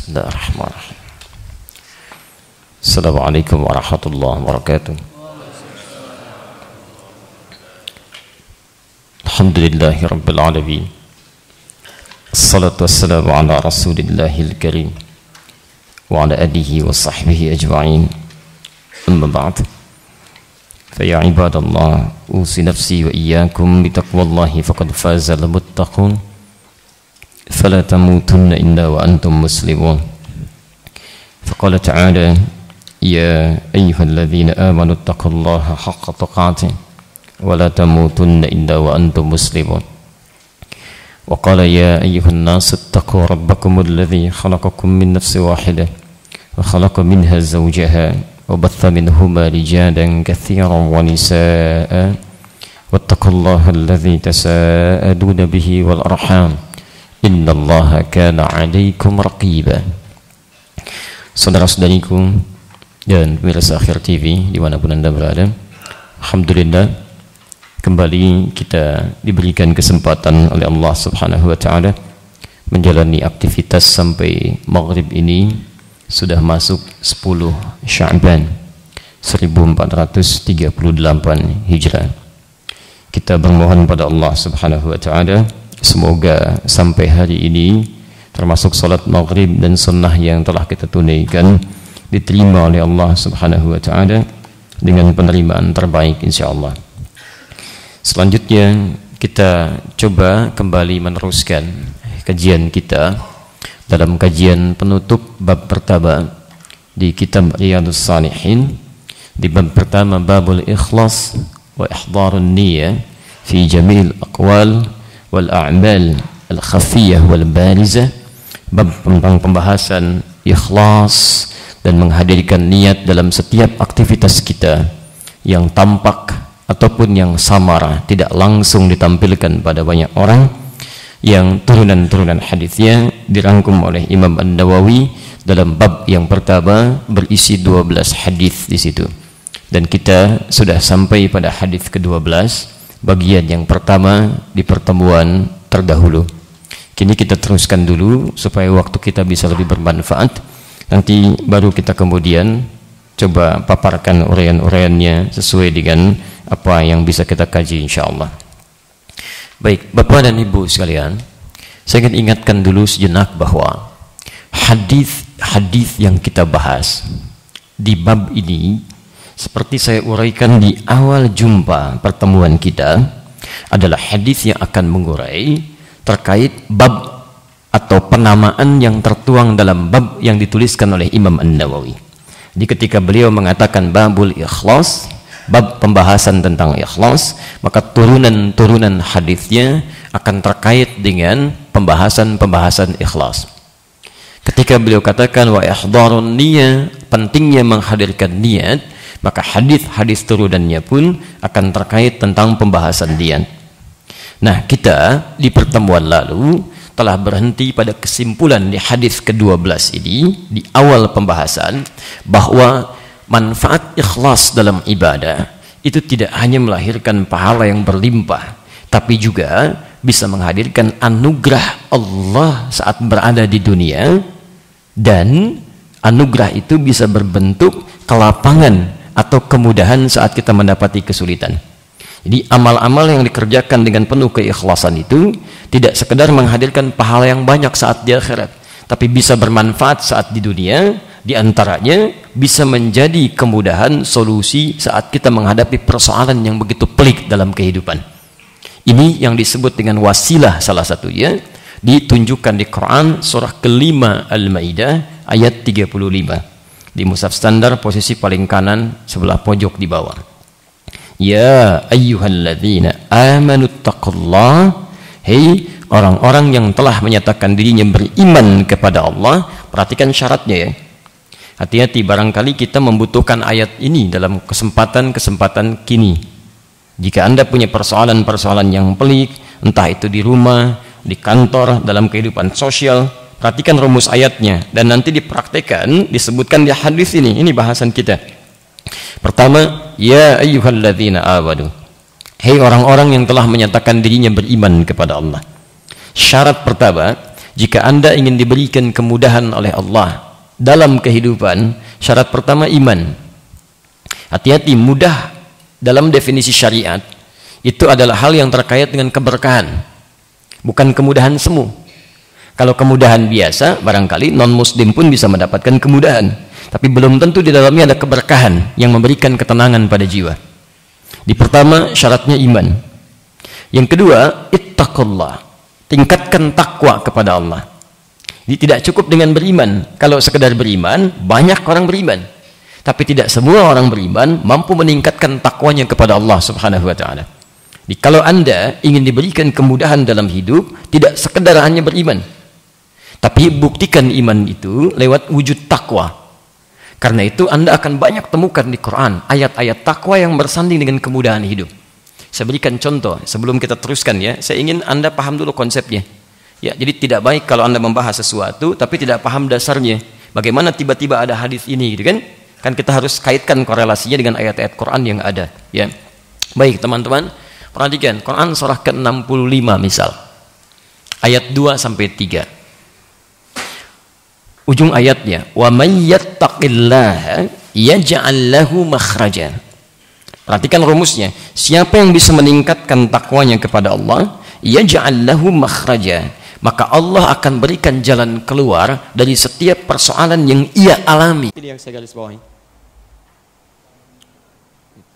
Bismillahirrahmanirrahim. Assalamualaikum warahmatullahi wabarakatuh. Alhamdulillahi rabbil alamin. Assalatu wassalamu ala rasulillahil karim wa ala alihi wa sahbihi ajma'in. Amma ba'd. Fa ya ibadallah, usi nafsi wa iyyakum bi taqwallahi faqad faza al muttaqun. فلا تموتن إلا وأنتم مسلمون. فقال تعالى يا أيها الذين آمنوا اتقوا الله حق تقاته ولا تموتن إلا وأنتم مسلمون. وقال يا أيها الناس اتقوا ربكم الذي خلقكم من نفس واحدة وخلق منها زوجها وبث منهما رجالا كثيرا ونساء واتقوا الله الذي تساءلون به والأرحام innallaha kana 'alaikum raqiba. Saudara-saudariku dan pemirsa Akhir TV dimanapun Anda berada, alhamdulillah kembali kita diberikan kesempatan oleh Allah Subhanahu wa taala menjalani aktivitas sampai maghrib ini. Sudah masuk 10 Sya'ban 1438 Hijrah. Kita bermohon pada Allah Subhanahu wa taala semoga sampai hari ini termasuk salat maghrib dan sunnah yang telah kita tunaikan diterima oleh Allah Subhanahu wa taala dengan penerimaan terbaik insyaallah. Selanjutnya kita coba kembali meneruskan kajian kita dalam kajian penutup bab pertama di kitab Riyadhus Shalihin, di bab pertama babul ikhlas wa ihdharun niyyah fi jamil aqwal wal a'mal al khafiyah wal barizah, bab tentang pembahasan ikhlas dan menghadirkan niat dalam setiap aktivitas kita yang tampak ataupun yang samar, tidak langsung ditampilkan pada banyak orang, yang turunan-turunan hadisnya dirangkum oleh Imam An-Nawawi dalam bab yang pertama berisi 12 hadis di situ. Dan kita sudah sampai pada hadis ke-12 bagian yang pertama di pertemuan terdahulu. Kini kita teruskan dulu supaya waktu kita bisa lebih bermanfaat. Nanti baru kita kemudian coba paparkan uraian-uraiannya sesuai dengan apa yang bisa kita kaji insyaallah. Baik, Bapak dan Ibu sekalian, saya ingin ingatkan dulu sejenak bahwa hadis yang kita bahas di bab ini, seperti saya uraikan di awal jumpa pertemuan kita, adalah hadis yang akan mengurai terkait bab atau penamaan yang tertuang dalam bab yang dituliskan oleh Imam An-Nawawi. Jadi ketika beliau mengatakan babul ikhlas, bab pembahasan tentang ikhlas, maka turunan-turunan hadisnya akan terkait dengan pembahasan-pembahasan ikhlas. Ketika beliau katakan wa ihdharun niyyah, pentingnya menghadirkan niat, maka hadis-hadis turunannya pun akan terkait tentang pembahasan niat. Nah, kita di pertemuan lalu telah berhenti pada kesimpulan di hadis ke-12 ini di awal pembahasan bahwa manfaat ikhlas dalam ibadah itu tidak hanya melahirkan pahala yang berlimpah, tapi juga bisa menghadirkan anugerah Allah saat berada di dunia, dan anugerah itu bisa berbentuk kelapangan atau kemudahan saat kita mendapati kesulitan. Jadi amal-amal yang dikerjakan dengan penuh keikhlasan itu tidak sekedar menghadirkan pahala yang banyak saat di akhirat, tapi bisa bermanfaat saat di dunia. Di antaranya bisa menjadi kemudahan solusi saat kita menghadapi persoalan yang begitu pelik dalam kehidupan. Ini yang disebut dengan wasilah, salah satunya ditunjukkan di Quran surah ke-5 Al-Maidah ayat 35. Di mushaf standar posisi paling kanan sebelah pojok di bawah. Ya ayyuhalladzina amanu taqullah, hei orang-orang yang telah menyatakan dirinya beriman kepada Allah. Perhatikan syaratnya ya. Hati-hati, barangkali kita membutuhkan ayat ini dalam kesempatan-kesempatan kini. Jika Anda punya persoalan-persoalan yang pelik, entah itu di rumah, di kantor, dalam kehidupan sosial, perhatikan rumus ayatnya dan nanti dipraktekkan, disebutkan di hadis ini. Ini bahasan kita. Pertama, ya ayyuhalladzina amanu, hei orang-orang yang telah menyatakan dirinya beriman kepada Allah. Syarat pertama, jika Anda ingin diberikan kemudahan oleh Allah dalam kehidupan, syarat pertama iman. Hati-hati, mudah dalam definisi syariat itu adalah hal yang terkait dengan keberkahan, bukan kemudahan semu. Kalau kemudahan biasa, barangkali non-muslim pun bisa mendapatkan kemudahan, tapi belum tentu di dalamnya ada keberkahan yang memberikan ketenangan pada jiwa. Di pertama, syaratnya iman. Yang kedua, ittaqullah, tingkatkan takwa kepada Allah. Jadi tidak cukup dengan beriman. Kalau sekedar beriman, banyak orang beriman, tapi tidak semua orang beriman mampu meningkatkan takwanya kepada Allah Subhanahu wa ta'ala. Jadi kalau Anda ingin diberikan kemudahan dalam hidup, tidak sekedar hanya beriman, tapi buktikan iman itu lewat wujud takwa. Karena itu Anda akan banyak temukan di Quran ayat-ayat takwa yang bersanding dengan kemudahan hidup. Saya berikan contoh sebelum kita teruskan ya. Saya ingin Anda paham dulu konsepnya. Ya, jadi tidak baik kalau Anda membahas sesuatu tapi tidak paham dasarnya. Bagaimana tiba-tiba ada hadis ini gitu kan? Kan kita harus kaitkan korelasinya dengan ayat-ayat Quran yang ada, ya. Baik, teman-teman, perhatikan Quran surah ke-65 misal. Ayat 2 sampai 3. Ujung ayatnya, wa may yattaqillaha yaj'al lahu makhraja. Perhatikan rumusnya, siapa yang bisa meningkatkan takwanya kepada Allah, yaj'al lahu makhraja, maka Allah akan berikan jalan keluar dari setiap persoalan yang ia alami. Ini yang saya garis bawahi.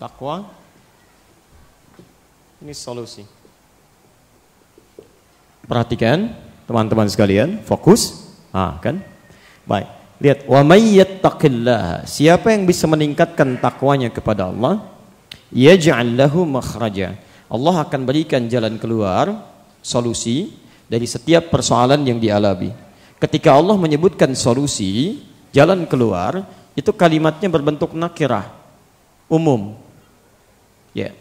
Takwa ini solusi. Perhatikan teman-teman sekalian, fokus. Kan? Baik, lihat, wa may yattaqillah, siapa yang bisa meningkatkan takwanya kepada Allah, yaj'al lahu makhraja, Allah akan berikan jalan keluar, solusi dari setiap persoalan yang dialami. Ketika Allah menyebutkan solusi, jalan keluar, itu kalimatnya berbentuk nakirah, umum, ya,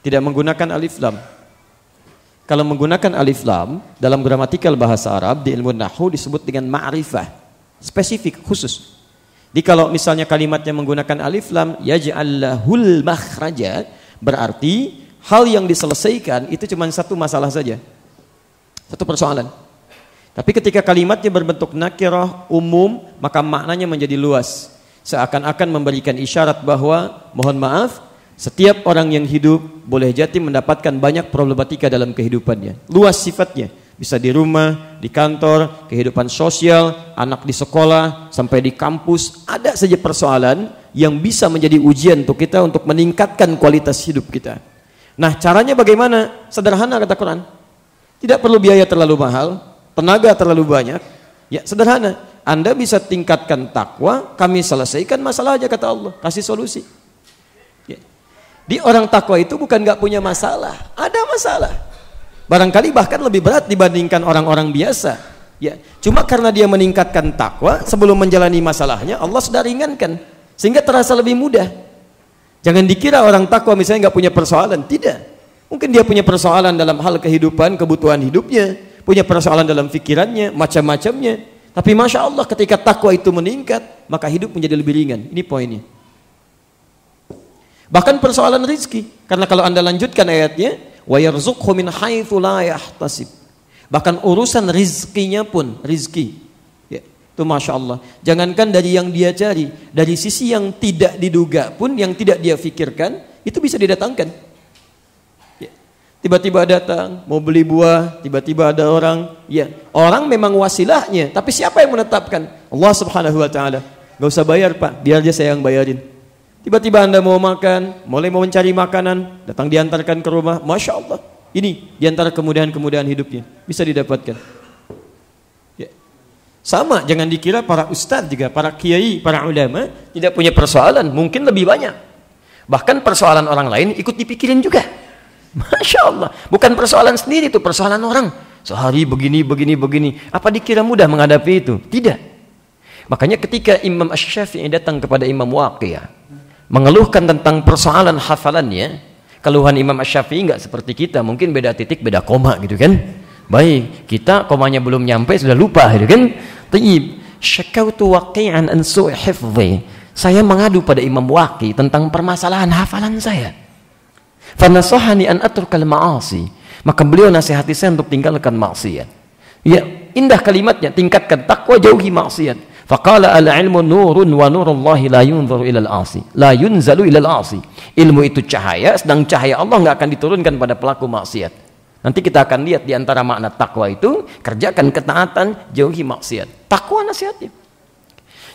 tidak menggunakan alif lam. Kalau menggunakan alif lam dalam gramatikal bahasa Arab di ilmu nahwu disebut dengan ma'rifah, spesifik, khusus. Jadi kalau misalnya kalimatnya menggunakan alif lam, yaj'al lahul makhraja, berarti hal yang diselesaikan itu cuma satu masalah saja, satu persoalan. Tapi ketika kalimatnya berbentuk nakirah, umum, maka maknanya menjadi luas, seakan-akan memberikan isyarat bahwa mohon maaf, setiap orang yang hidup boleh jadi mendapatkan banyak problematika dalam kehidupannya. Luas sifatnya, bisa di rumah, di kantor, kehidupan sosial, anak di sekolah, sampai di kampus. Ada saja persoalan yang bisa menjadi ujian untuk kita untuk meningkatkan kualitas hidup kita. Nah, caranya bagaimana? Sederhana kata Quran. Tidak perlu biaya terlalu mahal, tenaga terlalu banyak. Ya, sederhana. Anda bisa tingkatkan takwa, kami selesaikan masalah aja kata Allah, kasih solusi. Di orang takwa itu bukan nggak punya masalah, ada masalah. Barangkali bahkan lebih berat dibandingkan orang-orang biasa. Ya, cuma karena dia meningkatkan takwa sebelum menjalani masalahnya, Allah sudah ringankan sehingga terasa lebih mudah. Jangan dikira orang takwa misalnya nggak punya persoalan, tidak. Mungkin dia punya persoalan dalam hal kehidupan, kebutuhan hidupnya, punya persoalan dalam pikirannya, macam-macamnya. Tapi masya Allah ketika takwa itu meningkat, maka hidup menjadi lebih ringan. Ini poinnya. Bahkan persoalan rizki, karena kalau Anda lanjutkan ayatnya, wa yarzuqhu min haitsu la yahtasib. Bahkan urusan rizkinya pun, rizki, ya, itu masya Allah. Jangankan dari yang dia cari, dari sisi yang tidak diduga pun, yang tidak dia fikirkan, itu bisa didatangkan. Ya. Tiba-tiba datang, mau beli buah, tiba-tiba ada orang, ya, orang memang wasilahnya, tapi siapa yang menetapkan? Allah Subhanahu Wa Taala. Gak usah bayar Pak, biar aja saya yang bayarin. Tiba-tiba Anda mau makan, mulai mau mencari makanan, datang diantarkan ke rumah, masya Allah. Ini diantara kemudahan-kemudahan hidupnya bisa didapatkan. Ya. Sama, jangan dikira para ustadz juga, para kiai, para ulama tidak punya persoalan, mungkin lebih banyak. Bahkan persoalan orang lain ikut dipikirin juga. Masya Allah, bukan persoalan sendiri, itu persoalan orang. Sehari begini. Apa dikira mudah menghadapi itu? Tidak. Makanya ketika Imam Asy-Syafi'i datang kepada Imam Waqiyah mengeluhkan tentang persoalan hafalannya, keluhan Imam Asy-Syafi'i enggak seperti kita, mungkin beda titik, beda koma gitu kan. Baik, kita komanya belum nyampe sudah lupa gitu kan. Tayyib, syakautu waqi'an an su'i hifdhi. Saya mengadu pada Imam Waqi tentang permasalahan hafalan saya. Fa nasahani an atrukal ma'asi. Maka beliau nasihati saya untuk tinggalkan maksiat. Ya, indah kalimatnya, tingkatkan takwa, jauhi maksiat. Faqala al-ilmu nurun wa nurullahi la yunzaru ilal asi. La yunzalu ilal asi. Ilmu itu cahaya, sedang cahaya Allah nggak akan diturunkan pada pelaku maksiat. Nanti kita akan lihat di antara makna takwa itu, kerjakan ketaatan, jauhi maksiat. Takwa nasihatnya.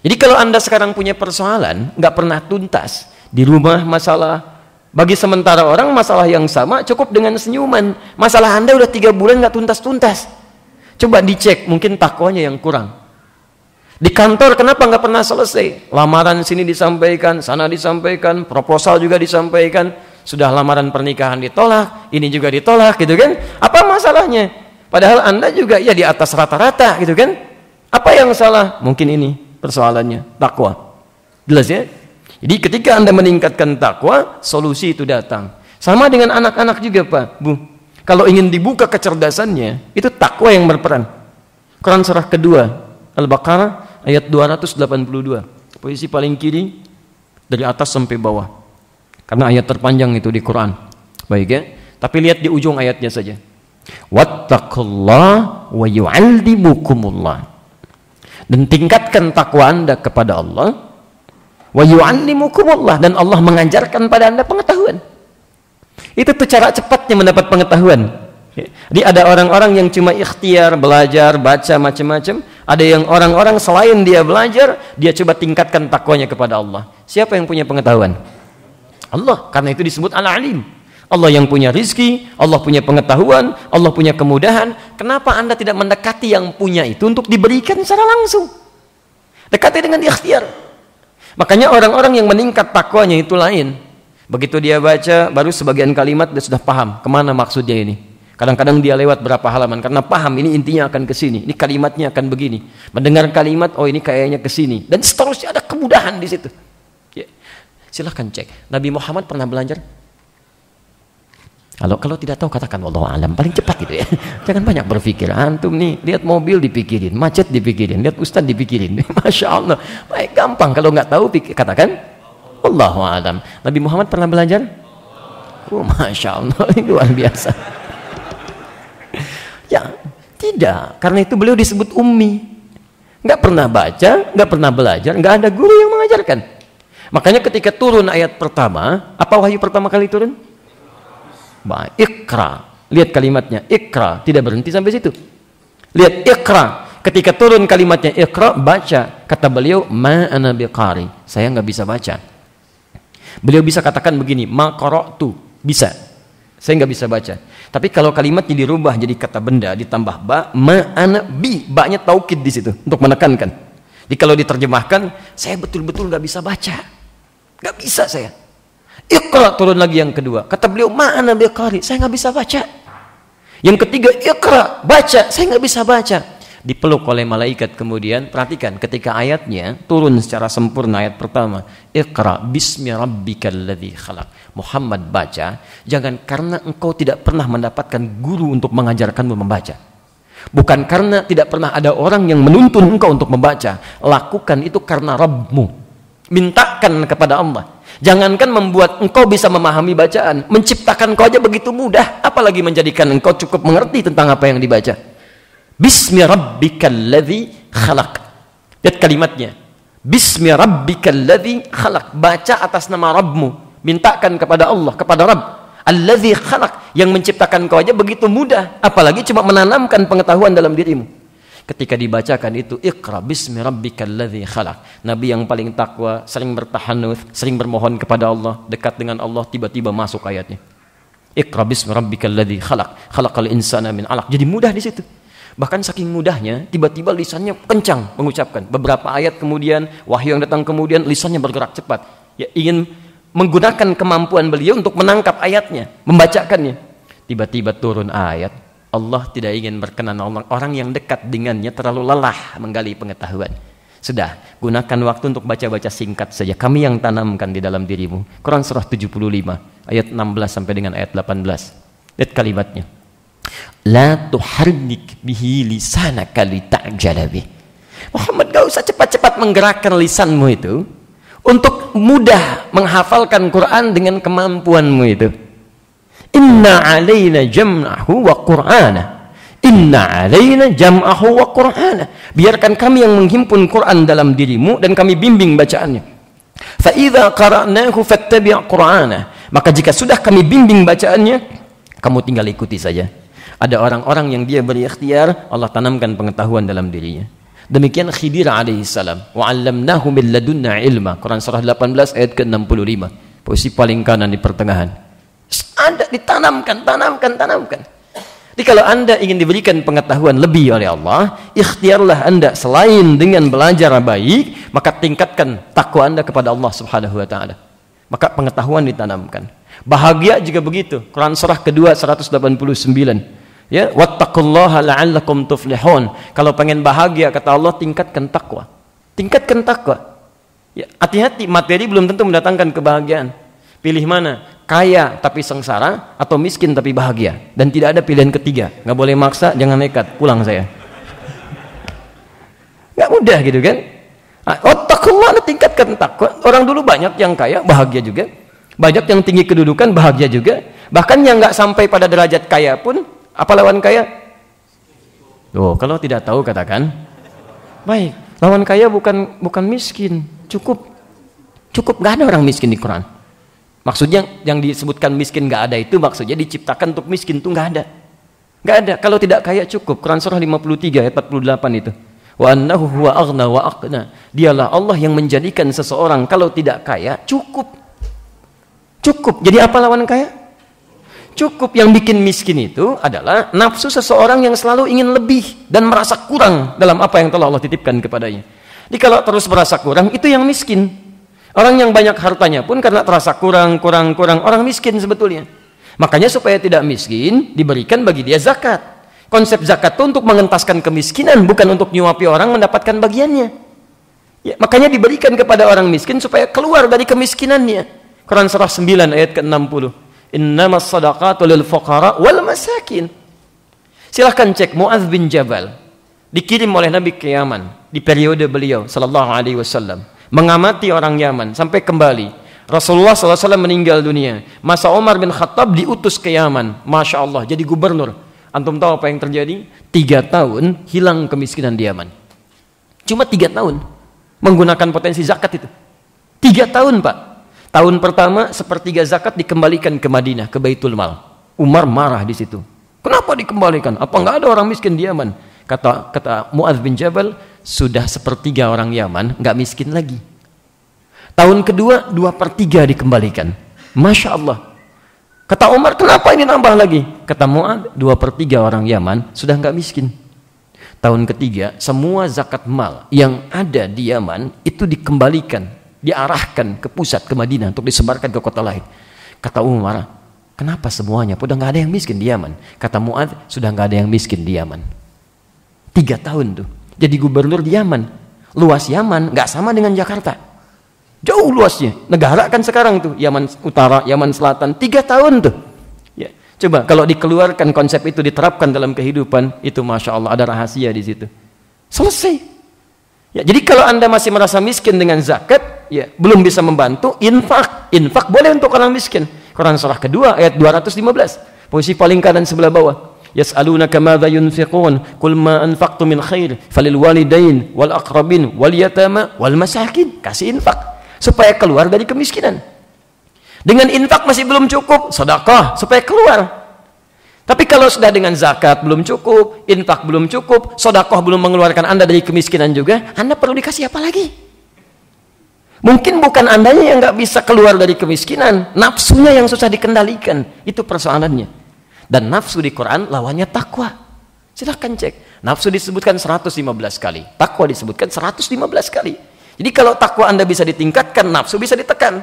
Jadi kalau Anda sekarang punya persoalan, nggak pernah tuntas, di rumah masalah, bagi sementara orang masalah yang sama cukup dengan senyuman. Masalah Anda udah 3 bulan nggak tuntas-tuntas. Coba dicek, mungkin takwanya yang kurang. Di kantor kenapa nggak pernah selesai? Lamaran sini disampaikan, sana disampaikan, proposal juga disampaikan, sudah lamaran pernikahan ditolak, ini juga ditolak, gitu kan? Apa masalahnya? Padahal Anda juga ya di atas rata-rata, gitu kan? Apa yang salah? Mungkin ini persoalannya, takwa. Jelas ya? Jadi ketika Anda meningkatkan takwa, solusi itu datang. Sama dengan anak-anak juga, Pak, Bu. Kalau ingin dibuka kecerdasannya, itu takwa yang berperan. Quran surah kedua, Al-Baqarah ayat 282. Posisi paling kiri dari atas sampai bawah. Karena ayat terpanjang itu di Quran. Baik ya. Tapi lihat di ujung ayatnya saja. Wattaqullah wa yu'allimukumullah. Dan tingkatkan takwa Anda kepada Allah. Wa yu'allimukumullah, dan Allah mengajarkan pada Anda pengetahuan. Itu tuh cara cepatnya mendapat pengetahuan. Jadi ada orang-orang yang cuma ikhtiar, belajar, baca macam-macam. Ada yang orang-orang selain dia belajar, dia coba tingkatkan takwanya kepada Allah. Siapa yang punya pengetahuan? Allah. Karena itu disebut Al-Alim. Allah yang punya rizki, Allah punya pengetahuan, Allah punya kemudahan. Kenapa Anda tidak mendekati yang punya itu untuk diberikan secara langsung? Dekati dengan ikhtiar. Makanya orang-orang yang meningkat takwanya itu lain. Begitu dia baca, baru sebagian kalimat dia sudah paham kemana maksudnya ini. Kadang-kadang dia lewat berapa halaman karena paham ini intinya akan ke sini, ini kalimatnya akan begini. Mendengar kalimat, oh ini kayaknya ke sini, dan seterusnya, ada kemudahan di situ. Ya. Silahkan cek. Nabi Muhammad pernah belajar? Kalau tidak tahu katakan wallahu alam, paling cepat gitu ya. Jangan banyak berpikir. Antum nih lihat mobil dipikirin, macet dipikirin, lihat ustaz dipikirin. Masya Allah, baik gampang. Kalau nggak tahu katakan wallahu alam. Nabi Muhammad pernah belajar? Oh masya Allah, ini luar biasa. Ya, tidak. Karena itu beliau disebut ummi. Nggak pernah baca, nggak pernah belajar, nggak ada guru yang mengajarkan. Makanya ketika turun ayat pertama, apa wahyu pertama kali turun? Iqra. Lihat kalimatnya, Iqra. Tidak berhenti sampai situ. Lihat Iqra. Ketika turun kalimatnya Iqra, baca. Kata beliau, ma ana biqari. Saya nggak bisa baca. Beliau bisa katakan begini, ma qara'tu. Bisa. Saya nggak bisa baca. Tapi kalau kalimatnya dirubah jadi kata benda ditambah ba, ma ana bi, ba-nya taukid di situ untuk menekankan. Jadi kalau diterjemahkan, saya betul-betul nggak bisa baca, nggak bisa saya. Iqra, turun lagi yang kedua. Kata beliau, ma ana biqari, saya nggak bisa baca. Yang ketiga, Iqra, baca, saya nggak bisa baca. Dipeluk oleh malaikat kemudian. Perhatikan ketika ayatnya turun secara sempurna, ayat pertama, Iqra bismi rabbikal ladzi khalaq. Muhammad baca, jangan karena engkau tidak pernah mendapatkan guru untuk mengajarkanmu membaca. Bukan karena tidak pernah ada orang yang menuntun engkau untuk membaca. Lakukan itu karena Rabbmu. Mintakan kepada Allah. Jangankan membuat engkau bisa memahami bacaan, menciptakan kau aja begitu mudah, apalagi menjadikan engkau cukup mengerti tentang apa yang dibaca. Bismi rabbikal ladzi khalaq. Lihat kalimatnya. Bismi rabbikal ladzi khalaq. Baca atas nama Rabbmu. Mintakan kepada Allah, kepada Rabb. Alladzi khalaq, yang menciptakan kau aja begitu mudah, apalagi cuma menanamkan pengetahuan dalam dirimu. Ketika dibacakan itu, Iqra bismi rabbikal ladzi khalaq. Nabi yang paling takwa, sering bertahannuts, sering bermohon kepada Allah, dekat dengan Allah, tiba-tiba masuk ayatnya. Iqra bismi rabbikal ladzi khalaq. Khalaqal insana min 'alaq. Jadi mudah di situ. Bahkan saking mudahnya, tiba-tiba lisannya kencang mengucapkan. Beberapa ayat kemudian, wahyu yang datang kemudian, lisannya bergerak cepat. Ya, ingin menggunakan kemampuan beliau untuk menangkap ayatnya, membacakannya. Tiba-tiba turun ayat. Allah tidak ingin berkenan orang yang dekat dengannya terlalu lelah menggali pengetahuan. Sudah, gunakan waktu untuk baca-baca singkat saja. Kami yang tanamkan di dalam dirimu. Quran surah 75, ayat 16 sampai dengan ayat 18. Lihat kalimatnya. La tuharrik bihi lisanaka lita'jala bih. Muhammad, gak usah cepat-cepat menggerakkan lisanmu itu untuk mudah menghafalkan Quran dengan kemampuanmu itu. Inna alaina jam'ahu wa qur'ana. Inna alaina jam'ahu wa qur'ana. Biarkan kami yang menghimpun Quran dalam dirimu dan kami bimbing bacaannya. Fa idza qara'nahu fattabi' qur'ana. Maka jika sudah kami bimbing bacaannya, kamu tinggal ikuti saja. Ada orang-orang yang dia berikhtiar, Allah tanamkan pengetahuan dalam dirinya. Demikian Khidir alaihissalam. Wa 'allamnahu min ladunna ilma. Quran surah 18 ayat ke-65. Posisi paling kanan di pertengahan. Ada ditanamkan. Jadi kalau Anda ingin diberikan pengetahuan lebih oleh Allah, ikhtiarlah Anda selain dengan belajar baik, maka tingkatkan takwa Anda kepada Allah Subhanahu wa taala. Maka pengetahuan ditanamkan. Bahagia juga begitu. Quran surah kedua 189. Ya, wattaqullaha la'allakum tuflihun. Kalau pengen bahagia kata Allah, tingkatkan takwa. Tingkatkan takwa. Ya, hati-hati, materi belum tentu mendatangkan kebahagiaan. Pilih mana? Kaya tapi sengsara atau miskin tapi bahagia. Dan tidak ada pilihan ketiga. Nggak boleh maksa, jangan nekat. Pulang saya. Nggak mudah gitu kan? Wattaqullaha, tingkatkan takwa. Orang dulu banyak yang kaya, bahagia juga. Banyak yang tinggi kedudukan, bahagia juga. Bahkan yang nggak sampai pada derajat kaya pun, apa lawan kaya? Oh, kalau tidak tahu katakan. Baik, lawan kaya bukan miskin, cukup. Nggak ada orang miskin di Quran. Maksudnya yang disebutkan miskin nggak ada itu maksudnya diciptakan untuk miskin, itu nggak ada. Nggak ada. Kalau tidak kaya cukup. Quran surah 53 ayat 48 itu. Wa annahu huwa aghna wa aqna. Dialah Allah yang menjadikan seseorang kalau tidak kaya cukup. Jadi apa lawan kaya? Cukup. Yang bikin miskin itu adalah nafsu seseorang yang selalu ingin lebih dan merasa kurang dalam apa yang telah Allah titipkan kepadanya. Jadi kalau terus merasa kurang, itu yang miskin. Orang yang banyak hartanya pun karena terasa kurang, orang miskin sebetulnya. Makanya supaya tidak miskin, diberikan bagi dia zakat. Konsep zakat itu untuk mengentaskan kemiskinan, bukan untuk nyuapi orang mendapatkan bagiannya. Ya, makanya diberikan kepada orang miskin supaya keluar dari kemiskinannya. Quran surah 9 ayat ke-60. Innamas sadaqatu lil fuqara wal masakin. Silahkan cek Mu'adz bin Jabal. Dikirim oleh Nabi ke Yaman di periode beliau sallallahu alaihi wasallam. Mengamati orang Yaman sampai kembali. Rasulullah SAW meninggal dunia. Masa Umar bin Khattab diutus ke Yaman. Masya Allah, jadi gubernur. Antum tahu apa yang terjadi? 3 tahun hilang kemiskinan di Yaman. Cuma 3 tahun. Menggunakan potensi zakat itu. 3 tahun Pak. Tahun pertama 1/3 zakat dikembalikan ke Madinah, ke Baitul Mal. Umar marah di situ. Kenapa dikembalikan? Apa nggak ada orang miskin di Yaman? Kata Mu'adz bin Jabal, sudah 1/3 orang Yaman nggak miskin lagi. Tahun kedua 2/3 dikembalikan. Masya Allah. Kata Umar, kenapa ini nambah lagi? Kata Mu'adz, 2/3 orang Yaman sudah nggak miskin. Tahun ketiga semua zakat mal yang ada di Yaman itu dikembalikan, diarahkan ke pusat, ke Madinah untuk disebarkan ke kota lain. Kata Umar, kenapa semuanya? Udah nggak ada yang miskin di Yaman. Kata Mu'adz, sudah nggak ada yang miskin di Yaman. 3 tahun tuh jadi gubernur di Yaman. Luas Yaman nggak sama dengan Jakarta, jauh luasnya. Negara kan sekarang tuh Yaman Utara, Yaman Selatan. 3 tahun tuh ya. Coba kalau dikeluarkan konsep itu, diterapkan dalam kehidupan, itu Masya Allah ada rahasia di situ. Selesai ya. Jadi kalau Anda masih merasa miskin dengan zakat, ya belum bisa membantu, infak boleh untuk orang miskin. Quran surah kedua ayat 215, posisi paling kanan sebelah bawah. Yas'alunaka madza yunfiqun qul ma anfaqtum min khair falil walidain wal aqrabin wal yatama wal masakin. Kasih infak supaya keluar dari kemiskinan. Dengan infak masih belum cukup, sedekah supaya keluar. Tapi kalau sudah dengan zakat belum cukup, infak belum cukup, sedekah belum mengeluarkan Anda dari kemiskinan juga, Anda perlu dikasih apa lagi? Mungkin bukan Andanya yang nggak bisa keluar dari kemiskinan, nafsunya yang susah dikendalikan. Itu persoalannya. Dan nafsu di Quran lawannya takwa. Silahkan cek. Nafsu disebutkan 115 kali. Takwa disebutkan 115 kali. Jadi kalau takwa Anda bisa ditingkatkan, nafsu bisa ditekan.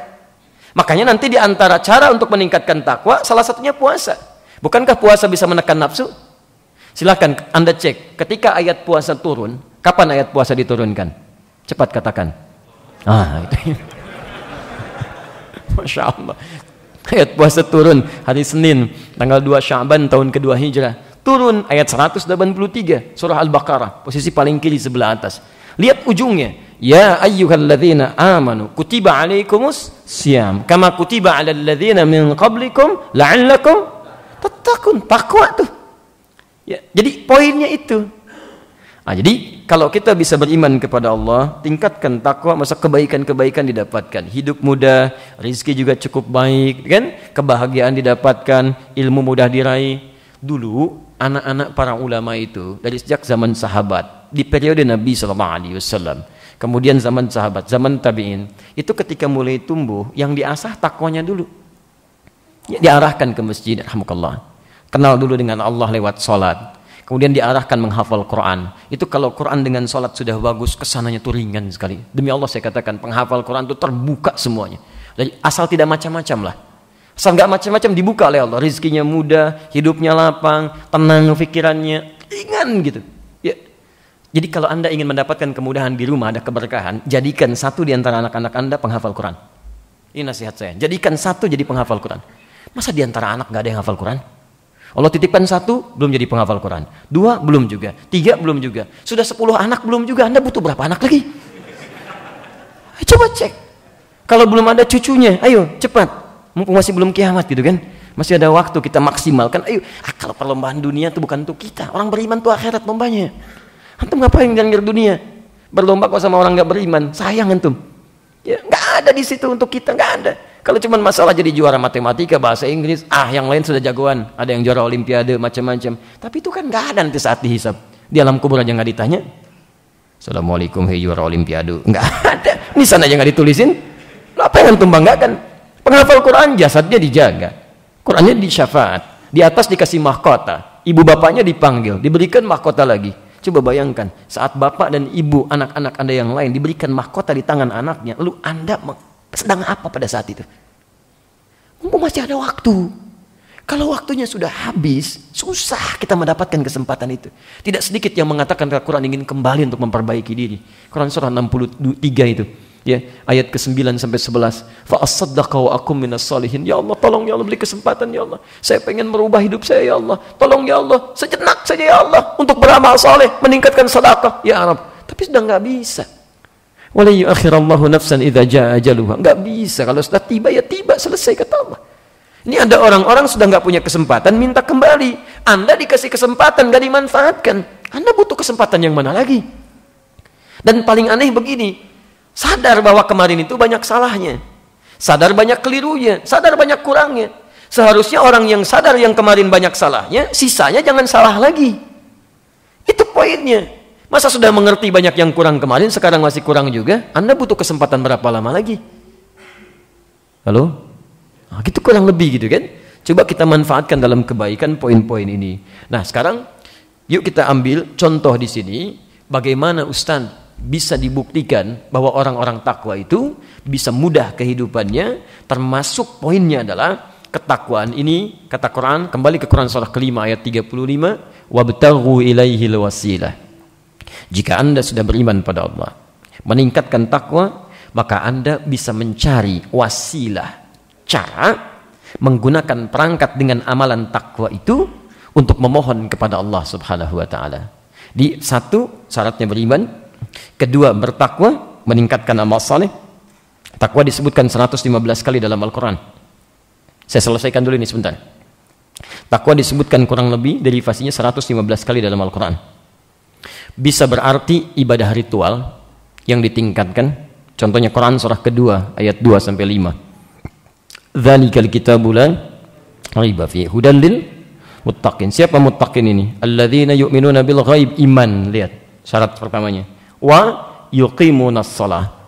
Makanya nanti di antara cara untuk meningkatkan takwa, salah satunya puasa. Bukankah puasa bisa menekan nafsu? Silahkan Anda cek. Ketika ayat puasa turun, kapan ayat puasa diturunkan? Cepat katakan. Itu. Masya Allah. Ayat puasa turun hari Senin tanggal 2 Sya'ban tahun kedua Hijrah. Turun ayat 183 surah Al-Baqarah, posisi paling kiri sebelah atas. Lihat ujungnya. Ya ayyuhalladzina amanu kutiba alaikumus syiyam kama kutiba alal ladzina min qablikum la'allakum tattaqun. Takwa tuh. Ya, jadi poinnya itu. Nah, jadi kalau kita bisa beriman kepada Allah, tingkatkan takwa, masa kebaikan-kebaikan didapatkan. Hidup mudah, rezeki juga cukup baik, kan? Kebahagiaan didapatkan, ilmu mudah diraih. Dulu anak-anak para ulama itu dari sejak zaman sahabat, di periode Nabi SAW, kemudian zaman sahabat, zaman tabi'in, itu ketika mulai tumbuh, yang diasah takwanya dulu. Ya, diarahkan ke masjid, rahmukallah. Kenal dulu dengan Allah lewat salat. Kemudian diarahkan menghafal Quran. Itu kalau Quran dengan sholat sudah bagus, kesananya tuh ringan sekali. Demi Allah saya katakan, penghafal Quran itu terbuka semuanya. Jadi, asal tidak macam-macam lah. Asal nggak macam-macam dibuka oleh Allah. Rizkinya mudah, hidupnya lapang, tenang pikirannya, ringan gitu. Ya. Jadi kalau Anda ingin mendapatkan kemudahan di rumah, ada keberkahan, jadikan satu di antara anak-anak Anda penghafal Quran. Ini nasihat saya. Jadikan satu jadi penghafal Quran. Masa di antara anak nggak ada yang hafal Quran? Allah titipkan satu, belum jadi penghafal Quran. Dua, belum juga. Tiga, belum juga. Sudah 10 anak, belum juga. Anda butuh berapa anak lagi? Coba cek. Kalau belum ada cucunya, ayo cepat. Mumpung masih belum kiamat gitu kan. Masih ada waktu, kita maksimalkan. Ayo, kalau perlombaan dunia itu bukan untuk kita. Orang beriman itu akhirat lombanya. Antum ngapain nyengir dunia? Berlomba kok sama orang nggak beriman. Sayang antum. Ya, nggak ada di situ untuk kita, nggak ada. Kalau cuma masalah jadi juara matematika, bahasa Inggris, yang lain sudah jagoan. Ada yang juara olimpiade, macam-macam. Tapi itu kan nggak ada nanti saat dihisab. Di alam kubur aja nggak ditanya. Assalamualaikum, hei juara olimpiade. Nggak ada. Nisan aja nggak ditulisin. Apa yang antum banggakan? Penghafal Quran, jasadnya dijaga. Qurannya disyafaat. Di atas dikasih mahkota. Ibu bapaknya dipanggil, diberikan mahkota lagi. Coba bayangkan, saat bapak dan ibu, anak-anak Anda yang lain diberikan mahkota di tangan anaknya, lalu Anda sedang apa pada saat itu? Mumpung masih ada waktu. Kalau waktunya sudah habis, susah kita mendapatkan kesempatan itu. Tidak sedikit yang mengatakan Al-Quran ingin kembali untuk memperbaiki diri. Quran surah 63 itu, ya, ayat ke-9 sampai 11. Fa as-saddaqa wa akum minas salihin. Ya Allah, tolong ya Allah, beri kesempatan ya Allah. Saya pengen merubah hidup saya ya Allah. Tolong ya Allah, sejenak saja ya Allah untuk beramal saleh, meningkatkan sedekah ya Rabb. Tapi sudah enggak bisa. Wala yu'akhirallahu nafsan idza jaa ajaluha. Enggak bisa, kalau sudah tiba ya tiba, selesai kata Allah. Ini ada orang-orang sudah enggak punya kesempatan minta kembali. Anda dikasih kesempatan enggak dimanfaatkan. Anda butuh kesempatan yang mana lagi? Dan paling aneh begini, sadar bahwa kemarin itu banyak salahnya. Sadar banyak kelirunya, sadar banyak kurangnya. Seharusnya orang yang sadar yang kemarin banyak salahnya, sisanya jangan salah lagi. Itu poinnya. Masa sudah mengerti banyak yang kurang kemarin, sekarang masih kurang juga? Anda butuh kesempatan berapa lama lagi? Halo? Nah, gitu kurang lebih gitu kan? Coba kita manfaatkan dalam kebaikan poin-poin ini. Nah sekarang, yuk kita ambil contoh di sini, bagaimana Ustaz bisa dibuktikan bahwa orang-orang takwa itu bisa mudah kehidupannya, termasuk poinnya adalah ketakwaan ini, kata Quran, kembali ke Quran surah kelima ayat 35, wabtaghu ilaihil wasilah. Jika Anda sudah beriman pada Allah, meningkatkan takwa, maka Anda bisa mencari wasilah, cara menggunakan perangkat dengan amalan takwa itu untuk memohon kepada Allah Subhanahu wa taala. Di satu, syaratnya beriman. Kedua, bertakwa, meningkatkan amal saleh. Takwa disebutkan 115 kali dalam Al-Quran. Saya selesaikan dulu ini sebentar. Takwa disebutkan kurang lebih derivasinya 115 kali dalam Al-Quran. Bisa berarti ibadah ritual yang ditingkatkan. Contohnya Quran surah kedua ayat 2 sampai 5. Dzalikal kitabul la raiba fihi hudan lil muttaqin. Siapa muttaqin ini? Alladzina yu'minuna bil ghaib, iman. Lihat syarat pertamanya. Wa yuqimunas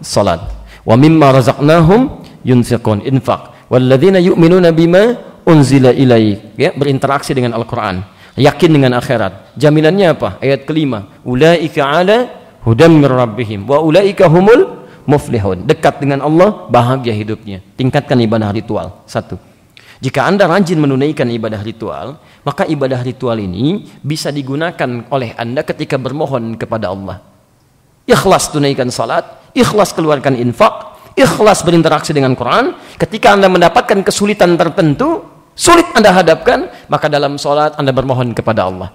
salat. Wa mimma razaqnahum yunfiqun, infaq. Walladzina yu'minuna bima unzila ilaik, ya, berinteraksi dengan Al-Qur'an. Yakin dengan akhirat. Jaminannya apa? Ayat kelima. Ulaika ala hudam mir rabbihim wa ulaika humul muflihun. Dekat dengan Allah, bahagia hidupnya. Tingkatkan ibadah ritual. Satu. Jika Anda rajin menunaikan ibadah ritual, maka ibadah ritual ini bisa digunakan oleh Anda ketika bermohon kepada Allah. Ikhlas tunaikan salat, ikhlas keluarkan infak, ikhlas berinteraksi dengan Quran. Ketika Anda mendapatkan kesulitan tertentu, sulit Anda hadapkan, maka dalam sholat Anda bermohon kepada Allah.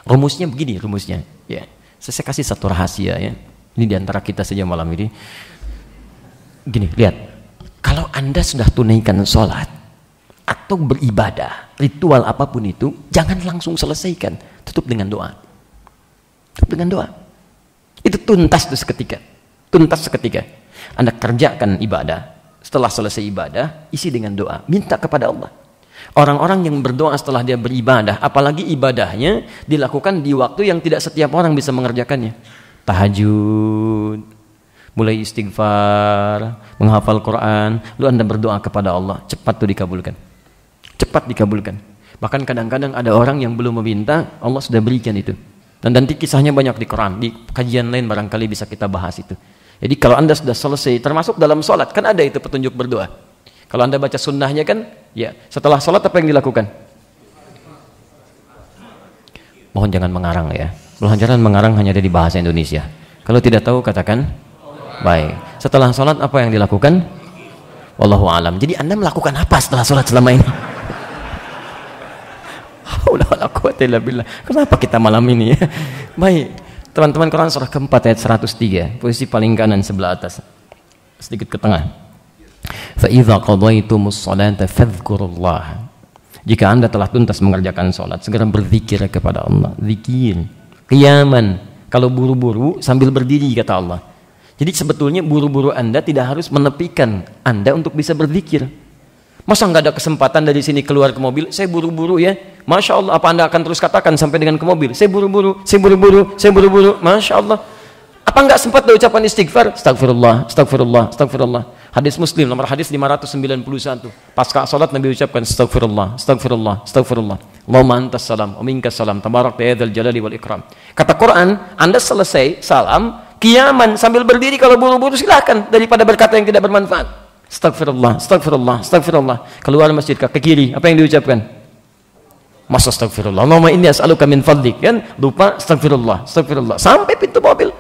Rumusnya begini, rumusnya. Ya, saya kasih satu rahasia ya. Ini diantara kita saja malam ini. Gini, lihat. Kalau Anda sudah tunaikan sholat atau beribadah, ritual apapun itu, jangan langsung selesaikan. tutup dengan doa. Tutup dengan doa. Itu tuntas tuh seketika. Tuntas seketika. Anda kerjakan ibadah. Setelah selesai ibadah, isi dengan doa. Minta kepada Allah. Orang-orang yang berdoa setelah dia beribadah, apalagi ibadahnya dilakukan di waktu yang tidak setiap orang bisa mengerjakannya. Tahajud, mulai istighfar, menghafal Quran, lalu Anda berdoa kepada Allah, cepat tuh dikabulkan. Cepat dikabulkan. Bahkan kadang-kadang ada orang yang belum meminta, Allah sudah berikan itu. Dan nanti kisahnya banyak di Quran, di kajian lain barangkali bisa kita bahas itu. Jadi kalau Anda sudah selesai, termasuk dalam sholat, kan ada itu petunjuk berdoa. Kalau Anda baca sunnahnya kan, ya setelah sholat apa yang dilakukan? Mohon jangan mengarang ya. Jangan mengarang hanya ada di bahasa Indonesia. Kalau tidak tahu katakan, baik. Setelah sholat apa yang dilakukan? Wallahu alam. Jadi Anda melakukan apa setelah sholat selama ini? Kenapa kita malam ini ya? Baik. Teman-teman, Quran surah keempat ayat 103, posisi paling kanan sebelah atas, sedikit ke tengah. فَإِذَا قَضَيْتُمُ الصَّلَاةَ فَاذْكُرُوا اللَّهَ. Jika Anda telah tuntas mengerjakan sholat, segera berzikir kepada Allah. Zikir, qiyaman, kalau buru-buru sambil berdiri kata Allah. Jadi sebetulnya buru-buru Anda tidak harus menepikan Anda untuk bisa berzikir. Masa nggak ada kesempatan dari sini keluar ke mobil, saya buru-buru ya, Masya Allah, apa Anda akan terus katakan sampai dengan ke mobil, saya buru-buru, saya buru-buru, saya buru-buru, Masya Allah. Apa nggak sempat ada ucapan istighfar? Astagfirullah, astagfirullah, astagfirullah. Hadis Muslim nomor hadis 591. Pasca salat Nabi ucapkan astagfirullah, astagfirullah, astagfirullah. Allahumma antas salam, wa minkas salam, tabarakta ya dzal jalali wal ikram. Kata Quran, Anda selesai salam, qiyaman sambil berdiri kalau buru-buru silakan, daripada berkata yang tidak bermanfaat. Astagfirullah, astagfirullah, astagfirullah. Keluar masjid ke kiri, apa yang diucapkan? Masa astagfirullah. Allahumma inni as'aluka min fadlik, kan? Lupa astagfirullah, astagfirullah. Sampai pintu mobil.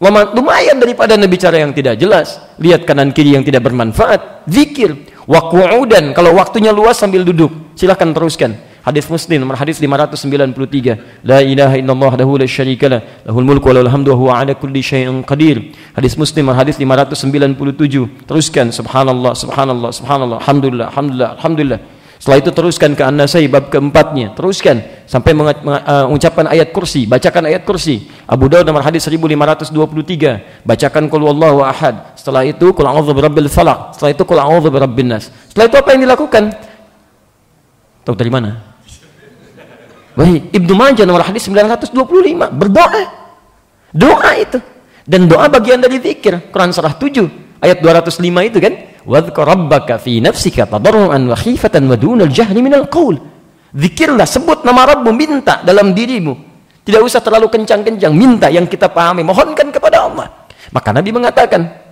Lumayan daripada Anda bicara yang tidak jelas, lihat kanan kiri yang tidak bermanfaat. Zikir, wa qu'udan, kalau waktunya luas sambil duduk. Silakan teruskan. Hadis Muslim nomor hadis 593. La ilaha illallah wahdahu la syarika lah, lahul mulku wa lahul hamdu wa huwa ala kulli syai'in qadir. Hadis Muslim nomor hadis 597. Teruskan subhanallah, subhanallah, subhanallah, alhamdulillah, alhamdulillah, alhamdulillah. Setelah itu teruskan ke An-Nasai bab keempatnya, teruskan sampai mengucapkan ayat kursi, bacakan ayat kursi. Abu Daud nomor hadis 1523, bacakan qul huwallahu ahad. Setelah itu qul a'udzu birabbil falaq, setelah itu qul a'udzu birabbin nas. Setelah itu apa yang dilakukan? Tahu dari mana? Baik, Ibnu Majah nomor hadis 925, berdoa. Doa itu. Dan doa bagian dari zikir. Quran surah 7 ayat 205 itu kan? Wadhkur rabbaka fi nafsika tadarruan wa khifatan wa dunal jahri minal qaul. Zikirlah, sebut nama Rabbmu, minta dalam dirimu. Tidak usah terlalu kencang-kencang, minta yang kita pahami, mohonkan kepada Allah. Maka Nabi mengatakan,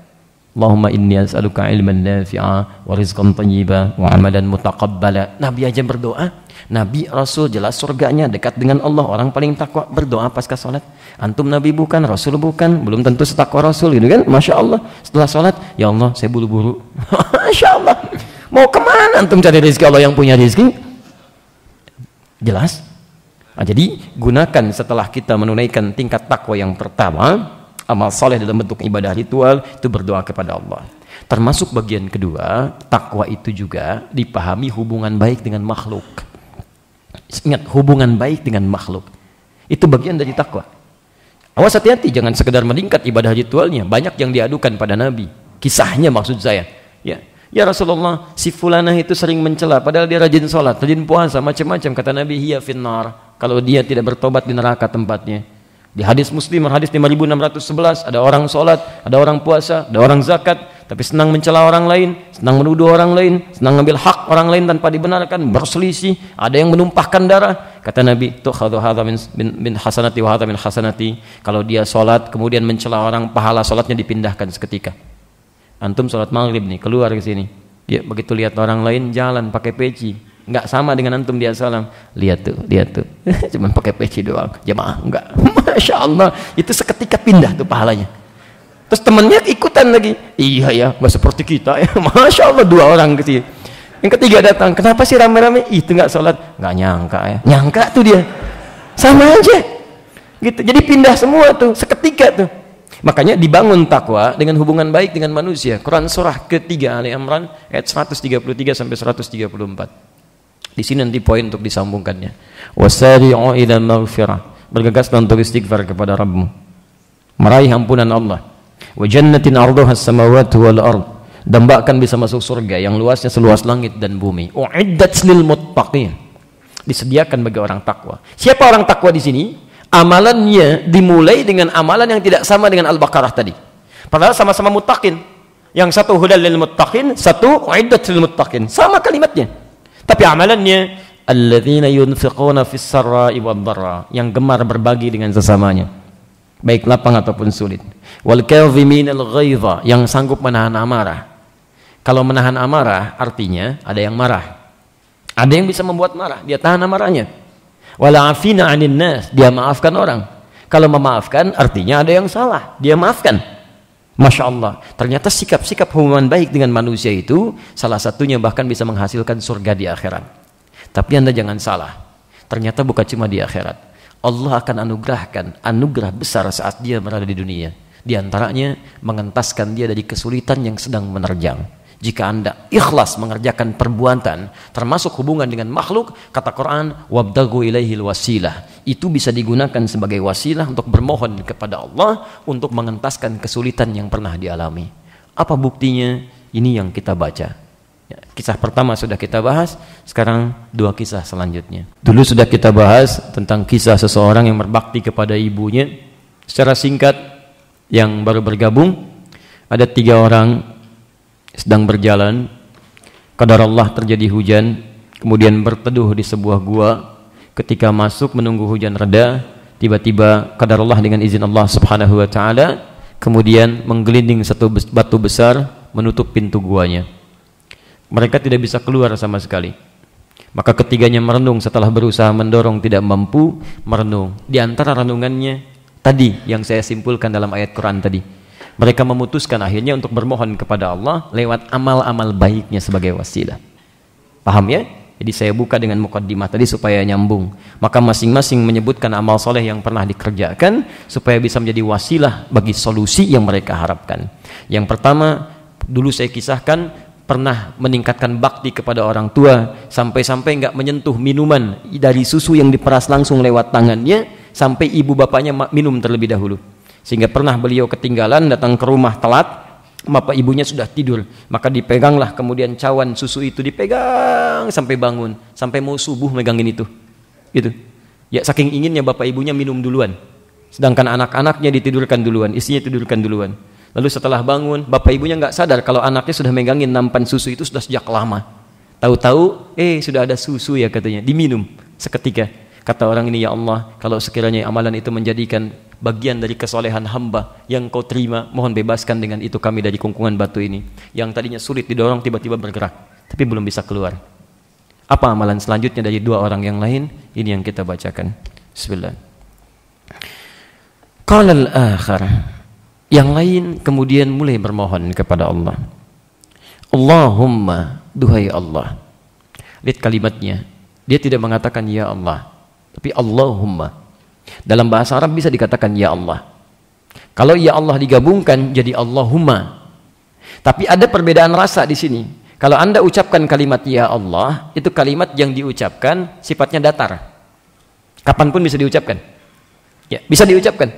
Allahumma inni as'aluka ilman nafi'a wa rizqan thayyiba wa amalan mutaqabbala. Nabi aja berdoa. Nabi Rasul jelas surganya dekat dengan Allah, orang paling takwa berdoa pasca salat. Antum Nabi bukan, Rasul bukan, belum tentu setakwa Rasul gitu kan? Masya Allah. Setelah salat, ya Allah saya buru-buru. Masya Allah. Mau kemana antum cari rezeki Allah yang punya rezeki? Jelas. Nah, jadi gunakan setelah kita menunaikan tingkat takwa yang pertama, amal saleh dalam bentuk ibadah ritual, itu berdoa kepada Allah. Termasuk bagian kedua, takwa itu juga dipahami hubungan baik dengan makhluk. Ingat, hubungan baik dengan makhluk itu bagian dari takwa. Awas, hati-hati, jangan sekedar meningkat ibadah ritualnya. Banyak yang diadukan pada Nabi, kisahnya maksud saya. Ya Rasulullah, si fulanah itu sering mencela padahal dia rajin sholat, rajin puasa, macam-macam. Kata Nabi, hiya finnar, kalau dia tidak bertobat di neraka tempatnya. Di hadis Muslim, hadis 5611, ada orang sholat, ada orang puasa, ada orang zakat, tapi senang mencela orang lain, senang menuduh orang lain, senang mengambil hak orang lain tanpa dibenarkan, berselisih, ada yang menumpahkan darah. Kata Nabi, tukhadhu hadza min hasanati wa hadza min hasanati. Kalau dia sholat kemudian mencela orang, pahala sholatnya dipindahkan seketika. Antum sholat maghrib nih, keluar ke sini, dia begitu lihat orang lain jalan pakai peci, nggak sama dengan antum dia salam, lihat tuh cuman pakai peci doang, jamaah enggak. Masya Allah, itu seketika pindah tuh pahalanya. Terus temennya ikutan lagi, iya ya, nggak seperti kita ya. Masya Allah, 2 orang ke sini. Yang ketiga datang, kenapa sih rame-rame? Itu nggak sholat, nggak nyangka ya, nyangka tuh dia, sama aja gitu. Jadi pindah semua tuh seketika tuh. Makanya dibangun takwa dengan hubungan baik dengan manusia. Quran surah ketiga Ali Imran ayat 133 sampai 134. Di sini nanti poin untuk disambungkannya. Wasari'u ila maghfirah. Bergegaslah untuk istighfar kepada Rabbmu, meraih ampunan Allah. Wa jannatin 'arduha as-samawati wal ard. Dan bahkan bisa masuk surga yang luasnya seluas langit dan bumi. U'iddat lil muttaqin. Disediakan bagi orang takwa. Siapa orang takwa di sini? Amalannya dimulai dengan amalan yang tidak sama dengan Al-Baqarah tadi. Padahal sama-sama muttaqin. Yang satu hudal lil muttaqin, satu u'iddat lil muttaqin. Sama kalimatnya. Tapi amalannya alladzina yunfiquna fis sarra'i wad dharra, yang gemar berbagi dengan sesamanya, baik lapang ataupun sulit. Wal kadhiminal ghaidha, yang sanggup menahan amarah. Kalau menahan amarah artinya ada yang marah. Ada yang bisa membuat marah, dia tahan amarahnya. Wala afina 'anil nas, dia maafkan orang. Kalau memaafkan artinya ada yang salah, dia maafkan. Masya Allah, ternyata sikap-sikap hubungan baik dengan manusia itu salah satunya bahkan bisa menghasilkan surga di akhirat. Tapi Anda jangan salah, ternyata bukan cuma di akhirat. Allah akan anugerahkan anugerah besar saat dia berada di dunia. Di antaranya mengentaskan dia dari kesulitan yang sedang menerjang. Jika Anda ikhlas mengerjakan perbuatan termasuk hubungan dengan makhluk, kata Quran, wabdagu ilaihil wasilah, itu bisa digunakan sebagai wasilah untuk bermohon kepada Allah untuk mengentaskan kesulitan yang pernah dialami. Apa buktinya? Ini yang kita baca ya, kisah pertama sudah kita bahas, sekarang dua kisah selanjutnya. Dulu sudah kita bahas tentang kisah seseorang yang berbakti kepada ibunya. Secara singkat, yang baru bergabung, ada 3 orang sedang berjalan, qadar Allah terjadi hujan, kemudian berteduh di sebuah gua. Ketika masuk menunggu hujan reda, tiba-tiba qadar Allah dengan izin Allah Subhanahu wa taala kemudian menggelinding satu batu besar menutup pintu guanya. Mereka tidak bisa keluar sama sekali. Maka ketiganya merenung, setelah berusaha mendorong tidak mampu, merenung. Di antara renungannya tadi yang saya simpulkan dalam ayat Quran tadi, mereka memutuskan akhirnya untuk bermohon kepada Allah lewat amal-amal baiknya sebagai wasilah. Paham ya? Jadi saya buka dengan mukaddimah tadi supaya nyambung. Maka masing-masing menyebutkan amal soleh yang pernah dikerjakan supaya bisa menjadi wasilah bagi solusi yang mereka harapkan. Yang pertama, dulu saya kisahkan, pernah meningkatkan bakti kepada orang tua sampai-sampai enggak menyentuh minuman dari susu yang diperas langsung lewat tangannya sampai ibu bapaknya minum terlebih dahulu. Sehingga pernah beliau ketinggalan datang ke rumah telat, bapak ibunya sudah tidur, maka dipeganglah kemudian cawan susu itu, dipegang sampai bangun, sampai mau subuh megangin itu gitu ya, saking inginnya bapak ibunya minum duluan, sedangkan anak-anaknya ditidurkan duluan, istrinya tidurkan duluan. Lalu setelah bangun, bapak ibunya nggak sadar kalau anaknya sudah megangin nampan susu itu sudah sejak lama. Tahu-tahu sudah ada susu ya katanya, diminum seketika. Kata orang ini, ya Allah, kalau sekiranya amalan itu menjadikan bagian dari kesolehan hamba yang kau terima, mohon bebaskan dengan itu kami dari kungkungan batu ini. Yang tadinya sulit didorong tiba-tiba bergerak, tapi belum bisa keluar. Apa amalan selanjutnya dari 2 orang yang lain? Ini yang kita bacakan. Bismillah. Qala al-akhar, yang lain kemudian mulai bermohon kepada Allah. Allahumma, duhai Allah. Lihat kalimatnya, dia tidak mengatakan ya Allah, tapi Allahumma. Dalam bahasa Arab bisa dikatakan ya Allah. Kalau ya Allah digabungkan jadi Allahumma. Tapi ada perbedaan rasa di sini. Kalau Anda ucapkan kalimat ya Allah, itu kalimat yang diucapkan sifatnya datar. Kapanpun bisa diucapkan. Ya, bisa diucapkan.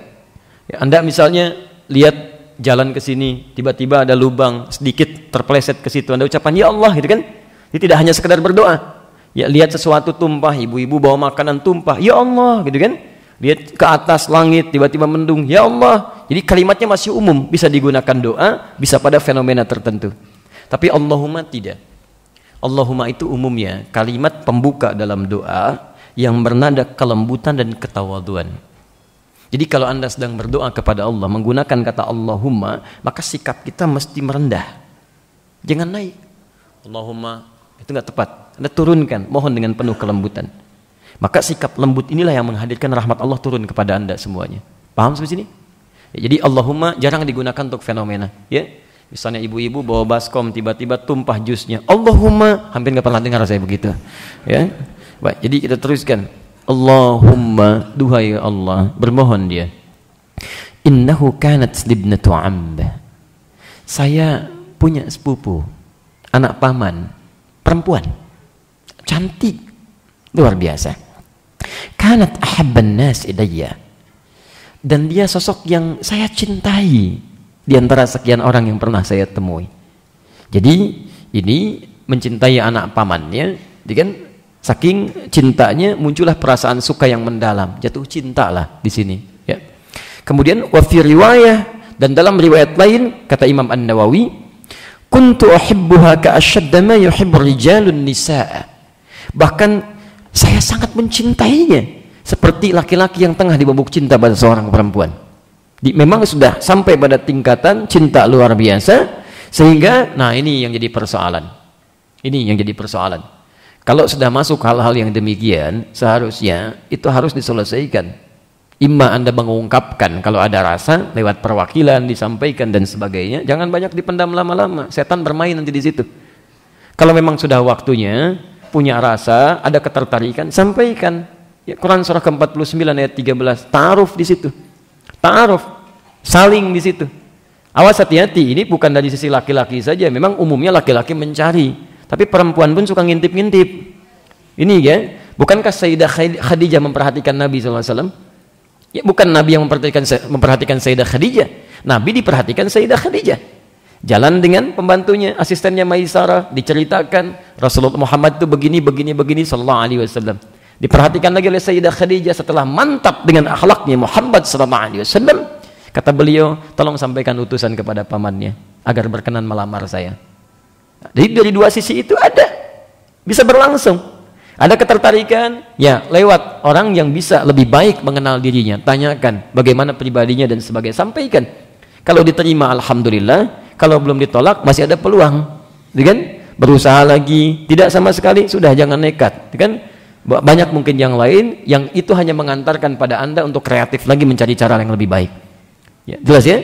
Ya, Anda misalnya lihat jalan ke sini, tiba-tiba ada lubang sedikit terpeleset ke situ, Anda ucapkan ya Allah gitu kan? Ini tidak hanya sekedar berdoa. Ya, lihat sesuatu tumpah, ibu-ibu bawa makanan tumpah, ya Allah gitu kan? Lihat ke atas langit tiba-tiba mendung, ya Allah. Jadi kalimatnya masih umum, bisa digunakan doa, bisa pada fenomena tertentu. Tapi Allahumma tidak. Allahumma itu umumnya kalimat pembuka dalam doa yang bernada kelembutan dan ketawaduan. Jadi kalau Anda sedang berdoa kepada Allah menggunakan kata Allahumma, maka sikap kita mesti merendah. Jangan naik. Allahumma, itu enggak tepat. Anda turunkan, mohon dengan penuh kelembutan. Maka sikap lembut inilah yang menghadirkan rahmat Allah turun kepada Anda semuanya. Paham sampai sini? Ya, jadi Allahumma jarang digunakan untuk fenomena. Ya, misalnya ibu-ibu bawa baskom tiba-tiba tumpah jusnya. Allahumma, hampir nggak pernah dengar saya begitu. Ya, baik. Jadi kita teruskan. Allahumma, duhai Allah, bermohon dia. Innahu kanat libnatu amb. Saya punya sepupu, anak paman, perempuan, cantik. Luar biasa. Kanat ahabban nas ilayya. Dan dia sosok yang saya cintai di antara sekian orang yang pernah saya temui. Jadi ini mencintai anak pamannya, kan saking cintanya muncullah perasaan suka yang mendalam, jatuh cinta lah di sini. Ya. Kemudian wa fi riwayah, dan dalam riwayat lain kata Imam An-Nawawi, kuntu uhibbuha ka ashadda ma yuhibbu rijalun nisaa. Bahkan saya sangat mencintainya seperti laki-laki yang tengah dibabuk cinta pada seorang perempuan. Memang sudah sampai pada tingkatan cinta luar biasa, sehingga nah ini yang jadi persoalan. Ini yang jadi persoalan. Kalau sudah masuk hal-hal yang demikian, seharusnya itu harus diselesaikan. Imma Anda mengungkapkan kalau ada rasa lewat perwakilan, disampaikan dan sebagainya. Jangan banyak dipendam lama-lama. Setan bermain nanti di situ. Kalau memang sudah waktunya, punya rasa, ada ketertarikan, sampaikan. Ya, Quran surah ke-49 ayat 13, ta'aruf di situ. Ta'aruf, saling di situ. Awas, hati-hati, ini bukan dari sisi laki-laki saja. Memang umumnya laki-laki mencari. Tapi perempuan pun suka ngintip-ngintip. Ini ya, bukankah Sayyidah Khadijah memperhatikan Nabi SAW? Ya, bukan Nabi yang memperhatikan Sayyidah Khadijah. Nabi diperhatikan Sayyidah Khadijah. Jalan dengan pembantunya, asistennya Maisarah, diceritakan Rasulullah Muhammad itu begini sallallahu alaihi wasallam. Diperhatikan lagi oleh Sayyidah Khadijah setelah mantap dengan akhlaknya Muhammad sallallahu alaihi wasallam. Kata beliau, tolong sampaikan utusan kepada pamannya agar berkenan melamar saya. Jadi dari dua sisi itu ada, bisa berlangsung. Ada ketertarikan, ya lewat orang yang bisa lebih baik mengenal dirinya. Tanyakan bagaimana pribadinya dan sebagainya. Sampaikan. Kalau diterima, alhamdulillah. Kalau belum ditolak, masih ada peluang. Kan? Berusaha lagi. Tidak sama sekali, sudah jangan nekat. Kan? Banyak mungkin yang lain yang itu hanya mengantarkan pada Anda untuk kreatif lagi mencari cara yang lebih baik. Ya, jelas ya?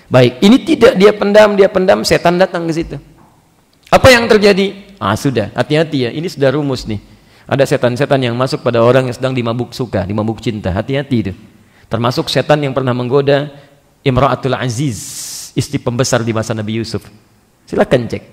Baik. Ini tidak dia pendam, setan datang ke situ. Apa yang terjadi? Sudah, hati-hati ya. Ini sudah rumus nih. Ada setan-setan yang masuk pada orang yang sedang dimabuk suka, dimabuk cinta. Hati-hati itu. Termasuk setan yang pernah menggoda Imra'atul Aziz, istri pembesar di masa Nabi Yusuf. Silakan cek.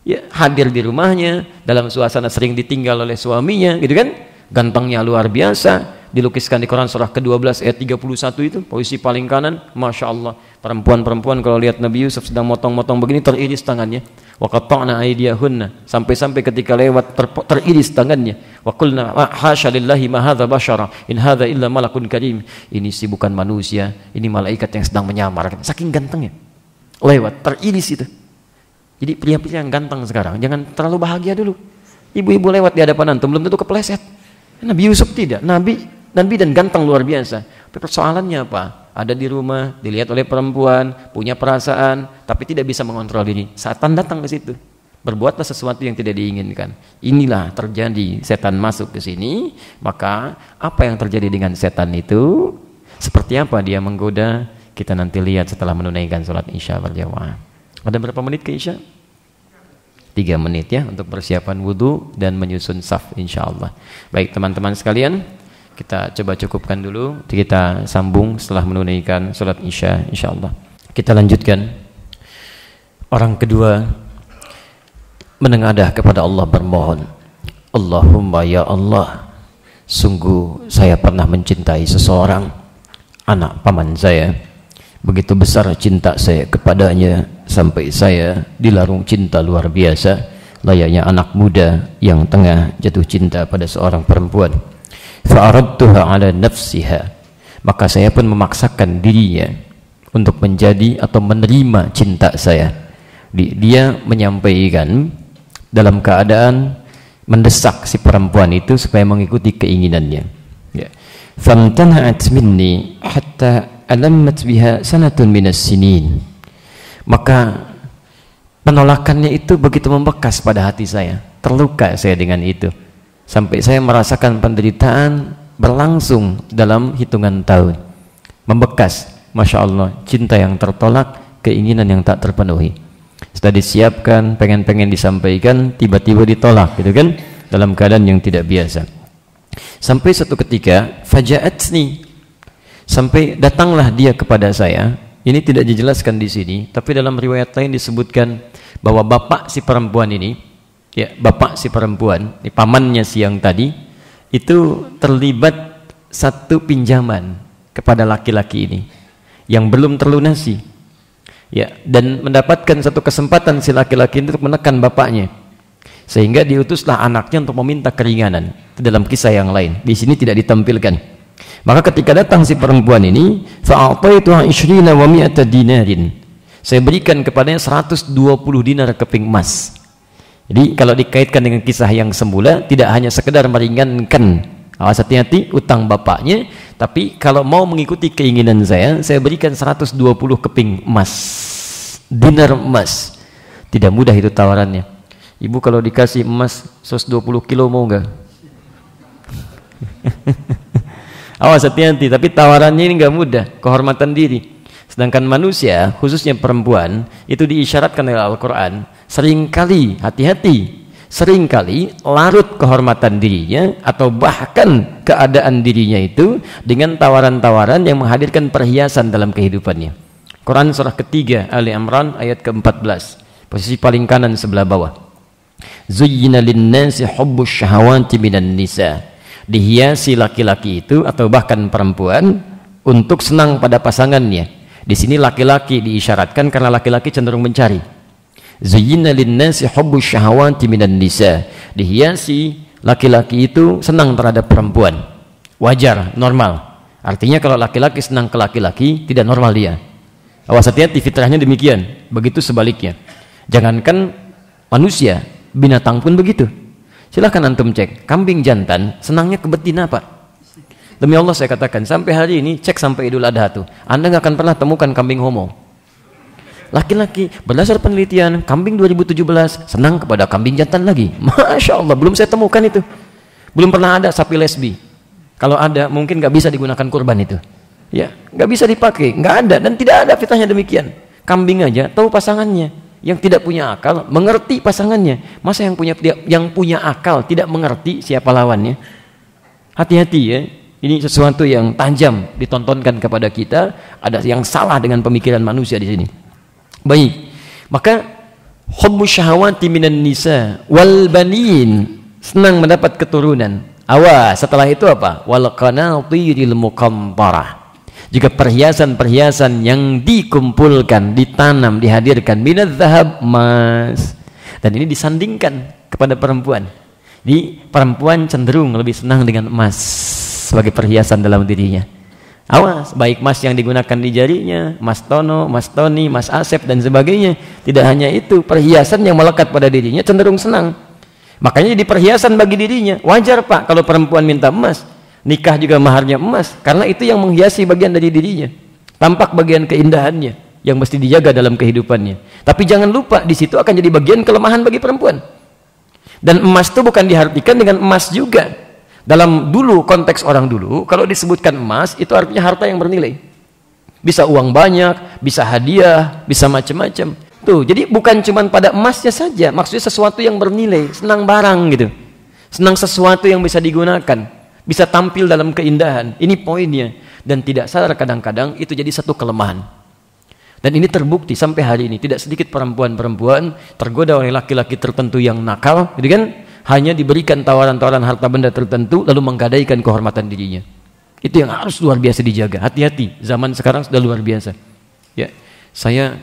Ya, hadir di rumahnya dalam suasana sering ditinggal oleh suaminya, gitu kan? Gantengnya luar biasa. Dilukiskan di Quran surah ke-12 ayat 31 itu, posisi paling kanan, Masya Allah. Perempuan-perempuan kalau lihat Nabi Yusuf sedang motong-motong begini, teriris tangannya. Wa qatta'na aydiyahunna, sampai-sampai ketika lewat teriris tangannya. Wa qulna hasya lillahi ma hadza basyara in hadza illa malakun karim. Ini sih bukan manusia, ini malaikat yang sedang menyamar. Saking gantengnya. Lewat teriris itu. Jadi pria-pria yang ganteng sekarang jangan terlalu bahagia dulu. Ibu-ibu lewat di hadapan antum belum tentu kepleset. Nabi Yusuf tidak, Nabi dan ganteng luar biasa. Tapi persoalannya apa? Ada di rumah, dilihat oleh perempuan, punya perasaan, tapi tidak bisa mengontrol diri. Setan datang ke situ. Berbuatlah sesuatu yang tidak diinginkan. Inilah terjadi, setan masuk ke sini, maka apa yang terjadi dengan setan itu? Seperti apa dia menggoda? Kita nanti lihat setelah menunaikan sholat Isya berjamaah. Ada berapa menit ke Isya? 3 menit ya untuk persiapan wudhu dan menyusun saf insyaallah. Baik teman-teman sekalian, kita coba cukupkan dulu, kita sambung setelah menunaikan sholat Isya insyaallah. Kita lanjutkan. Orang kedua menengadah kepada Allah bermohon, Allahumma ya Allah, sungguh saya pernah mencintai seseorang, anak paman saya. Begitu besar cinta saya kepadanya sampai saya dilarung cinta luar biasa, layaknya anak muda yang tengah jatuh cinta pada seorang perempuan. Fa'aradtuha ala nafsiha, maka saya pun memaksakan dirinya untuk menjadi atau menerima cinta saya. Dia menyampaikan dalam keadaan mendesak si perempuan itu supaya mengikuti keinginannya. Ya. Famtana'at minni hatta alammat biha sanatun minas sinin. Maka penolakannya itu begitu membekas pada hati saya, terluka saya dengan itu, sampai saya merasakan penderitaan berlangsung dalam hitungan tahun, membekas. Masya Allah, cinta yang tertolak, keinginan yang tak terpenuhi. Sudah disiapkan, pengen-pengen disampaikan, tiba-tiba ditolak, gitu kan, dalam keadaan yang tidak biasa. Sampai satu ketika faja'atni, sampai datanglah dia kepada saya. Ini tidak dijelaskan di sini, tapi dalam riwayat lain disebutkan bahwa bapak si perempuan ini, ya bapak si perempuan, pamannya si yang tadi, itu terlibat satu pinjaman kepada laki-laki ini yang belum terlunasi, ya, dan mendapatkan satu kesempatan si laki-laki itu untuk menekan bapaknya, sehingga diutuslah anaknya untuk meminta keringanan. Itu dalam kisah yang lain, di sini tidak ditampilkan. Maka ketika datang si perempuan ini, fa'ataituha 20 wa 100 dinarin, saya berikan kepadanya 120 dinar keping emas. Jadi kalau dikaitkan dengan kisah yang semula, tidak hanya sekedar meringankan, awas hati-hati, utang bapaknya, tapi kalau mau mengikuti keinginan saya berikan 120 keping emas, dinar emas. Tidak mudah itu tawarannya. Ibu kalau dikasih emas 120 kilo mau enggak? Awas hati-hati, tapi tawarannya ini enggak mudah, kehormatan diri. Sedangkan manusia, khususnya perempuan, itu diisyaratkan oleh Al-Quran, seringkali, hati-hati, seringkali larut kehormatan dirinya atau bahkan keadaan dirinya itu dengan tawaran-tawaran yang menghadirkan perhiasan dalam kehidupannya. Quran surah ketiga Ali Imran ayat ke-14, posisi paling kanan sebelah bawah. Zuyyina lin-nasi hubbus syahawati minan nisa. Dihiasi laki-laki itu atau bahkan perempuan untuk senang pada pasangannya. Di sini laki-laki diisyaratkan karena laki-laki cenderung mencari. Zuyyina lin-nasi hubbus syahawati minan nisa. Dihiasi laki-laki itu senang terhadap perempuan. Wajar, normal. Artinya kalau laki-laki senang ke laki-laki, tidak normal dia. Awas hati-hati, fitrahnya demikian. Begitu sebaliknya. Jangankan manusia, binatang pun begitu. Silahkan antum cek, kambing jantan senangnya ke betina Pak. Demi Allah saya katakan, sampai hari ini cek sampai Idul Adha tuh, Anda nggak akan pernah temukan kambing homo. Laki-laki, berdasar penelitian, kambing 2017 senang kepada kambing jantan lagi. Masya Allah, belum saya temukan itu. Belum pernah ada sapi lesbi. Kalau ada, mungkin nggak bisa digunakan kurban itu. Ya, nggak bisa dipakai, nggak ada dan tidak ada fitrahnya demikian. Kambing aja tahu pasangannya. Yang tidak punya akal mengerti pasangannya. Masa yang punya akal tidak mengerti siapa lawannya? Hati-hati ya. Ini sesuatu yang tajam ditontonkan kepada kita. Ada yang salah dengan pemikiran manusia di sini. Baik. Maka hubbus syahawati minan nisa wal banin, senang mendapat keturunan. Awas, setelah itu apa? Wal qanatiril muqantarah. Juga perhiasan-perhiasan yang dikumpulkan, ditanam, dihadirkan minadz zahab, emas. Dan ini disandingkan kepada perempuan. Jadi perempuan cenderung lebih senang dengan emas sebagai perhiasan dalam dirinya. Awas, baik emas yang digunakan di jarinya, emas tono, emas toni, emas asep dan sebagainya. Tidak hanya itu, perhiasan yang melekat pada dirinya cenderung senang. Makanya jadi perhiasan bagi dirinya. Wajar Pak kalau perempuan minta emas. Nikah juga maharnya emas, karena itu yang menghiasi bagian dari dirinya, tampak bagian keindahannya yang mesti dijaga dalam kehidupannya. Tapi jangan lupa di situ akan jadi bagian kelemahan bagi perempuan. Dan emas itu bukan diartikan dengan emas juga. Dalam dulu konteks orang dulu, kalau disebutkan emas itu artinya harta yang bernilai. Bisa uang banyak, bisa hadiah, bisa macam-macam. Tuh, jadi bukan cuma pada emasnya saja, maksudnya sesuatu yang bernilai, senang barang gitu, senang sesuatu yang bisa digunakan. Bisa tampil dalam keindahan. Ini poinnya. Dan tidak sadar kadang-kadang itu jadi satu kelemahan. Dan ini terbukti sampai hari ini. Tidak sedikit perempuan-perempuan tergoda oleh laki-laki tertentu yang nakal, gitu kan? Hanya diberikan tawaran-tawaran harta benda tertentu lalu menggadaikan kehormatan dirinya. Itu yang harus luar biasa dijaga. Hati-hati. Zaman sekarang sudah luar biasa. Ya, saya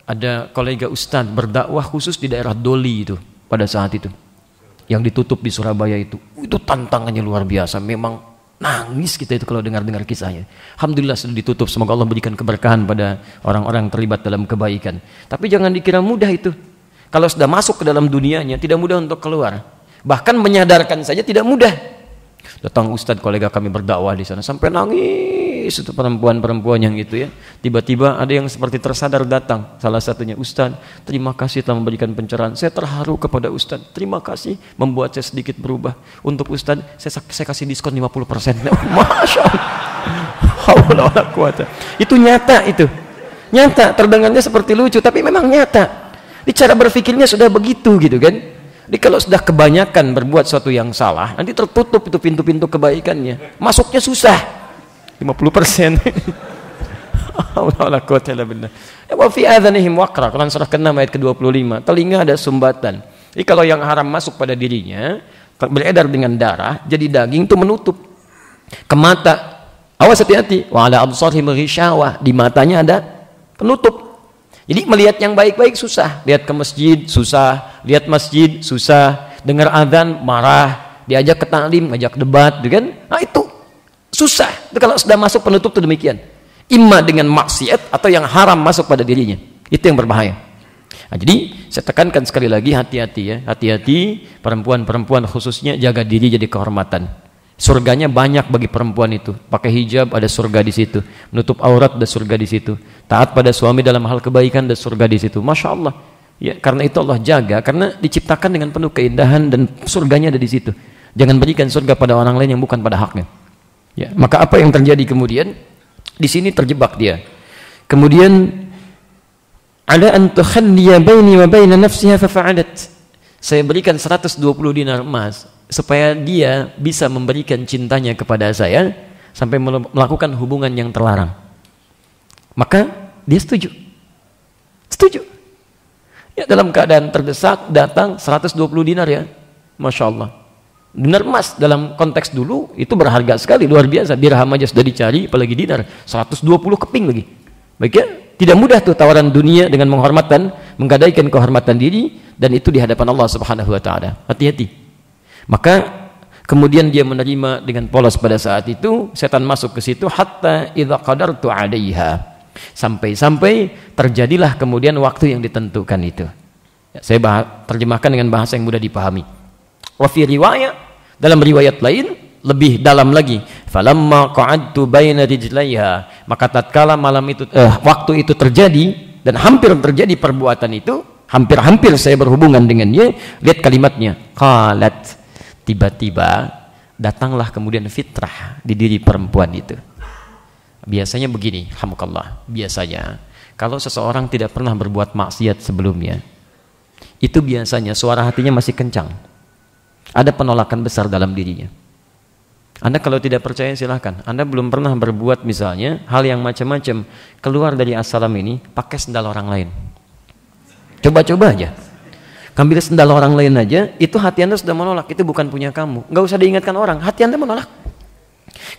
ada kolega ustadz berdakwah khusus di daerah Doli itu pada saat itu. Yang ditutup di Surabaya itu tantangannya luar biasa. Memang nangis kita itu kalau dengar-dengar kisahnya. Alhamdulillah sudah ditutup, semoga Allah berikan keberkahan pada orang-orang yang terlibat dalam kebaikan. Tapi jangan dikira mudah itu. Kalau sudah masuk ke dalam dunianya, tidak mudah untuk keluar. Bahkan menyadarkan saja tidak mudah. Datang ustadz kolega kami berdakwah di sana sampai nangis itu perempuan-perempuan yang itu ya. Tiba-tiba ada yang seperti tersadar datang. Salah satunya, Ustadz, terima kasih telah memberikan pencerahan. Saya terharu kepada Ustadz. Terima kasih membuat saya sedikit berubah. Untuk Ustadz, saya kasih diskon 50%. Masya Allah. Itu nyata itu. Nyata, terdengarnya seperti lucu, tapi memang nyata. Di cara berpikirnya sudah begitu gitu kan. Jadi kalau sudah kebanyakan berbuat sesuatu yang salah, nanti tertutup itu pintu-pintu kebaikannya. Masuknya susah. 50%. Wa fi adhanihim waqra. Quran surah ke-6 ayat ke-25. Telinga ada sumbatan. Jadi kalau yang haram masuk pada dirinya, beredar dengan darah, jadi daging itu menutup. Ke mata, awas hati-hati. Wa ala absarihim ghishawah, di matanya ada penutup. Jadi melihat yang baik-baik susah, lihat ke masjid susah, lihat masjid susah, dengar azan marah, diajak ke taklim, ngajak debat, gitu kan? Nah itu susah. Itu kalau sudah masuk penutup itu demikian. Imma dengan maksiat atau yang haram masuk pada dirinya. Itu yang berbahaya. Nah, jadi saya tekankan sekali lagi, hati-hati ya, hati-hati perempuan-perempuan khususnya, jaga diri jadi kehormatan. Surganya banyak bagi perempuan itu. Pakai hijab ada surga di situ, menutup aurat ada surga di situ, taat pada suami dalam hal kebaikan ada surga di situ. Masya Allah. Ya, karena itu Allah jaga, karena diciptakan dengan penuh keindahan dan surganya ada di situ. Jangan berikan surga pada orang lain yang bukan pada haknya. Ya, maka apa yang terjadi kemudian? Di sini terjebak dia. Kemudian ada an tukhalliya baini wa baina nafsiha fa fa'alat. Saya berikan 120 dinar emas supaya dia bisa memberikan cintanya kepada saya sampai melakukan hubungan yang terlarang. Maka dia setuju. Setuju. Ya, dalam keadaan terdesak datang 120 dinar ya. Masya Allah. Dinar emas dalam konteks dulu itu berharga sekali, luar biasa. Dirham aja sudah dicari, apalagi dinar 120 keping lagi. Baik ya, tidak mudah tuh tawaran dunia dengan menghormatkan, menggadaikan kehormatan diri, dan itu di hadapan Allah Subhanahu wa taala. Hati-hati. Maka kemudian dia menerima dengan polos pada saat itu, setan masuk ke situ hatta idza qadartu 'alaiha. Sampai-sampai terjadilah kemudian waktu yang ditentukan itu. Ya, saya terjemahkan dengan bahasa yang mudah dipahami. Wa fi riwayat, dalam riwayat lain lebih dalam lagi, falamma qa'adtu baina rijlaiha, maka tatkala malam itu waktu itu terjadi dan hampir terjadi perbuatan itu, hampir-hampir saya berhubungan dengannya, lihat kalimatnya, qalat, tiba-tiba datanglah kemudian fitrah di diri perempuan itu. Biasanya begini, alhamdulillah, biasanya kalau seseorang tidak pernah berbuat maksiat sebelumnya, itu biasanya suara hatinya masih kencang. Ada penolakan besar dalam dirinya. Anda kalau tidak percaya silahkan. Anda belum pernah berbuat misalnya hal yang macam-macam, keluar dari assalam ini pakai sendal orang lain. Coba-coba aja. Ambil sendal orang lain aja, itu hati Anda sudah menolak, itu bukan punya kamu. Nggak usah diingatkan orang, hati Anda menolak.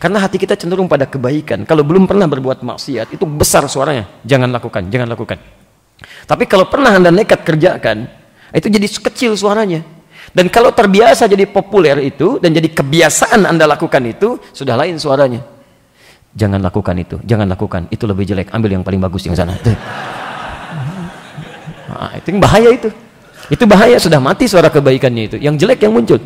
Karena hati kita cenderung pada kebaikan. Kalau belum pernah berbuat maksiat, itu besar suaranya. Jangan lakukan, jangan lakukan. Tapi kalau pernah Anda nekat kerjakan, itu jadi kecil suaranya. Dan kalau terbiasa jadi populer itu dan jadi kebiasaan Anda lakukan itu, sudah lain suaranya. Jangan lakukan itu, jangan lakukan, itu lebih jelek, ambil yang paling bagus yang sana. Nah, itu yang bahaya itu. Itu bahaya, sudah mati suara kebaikannya itu. Yang jelek yang muncul.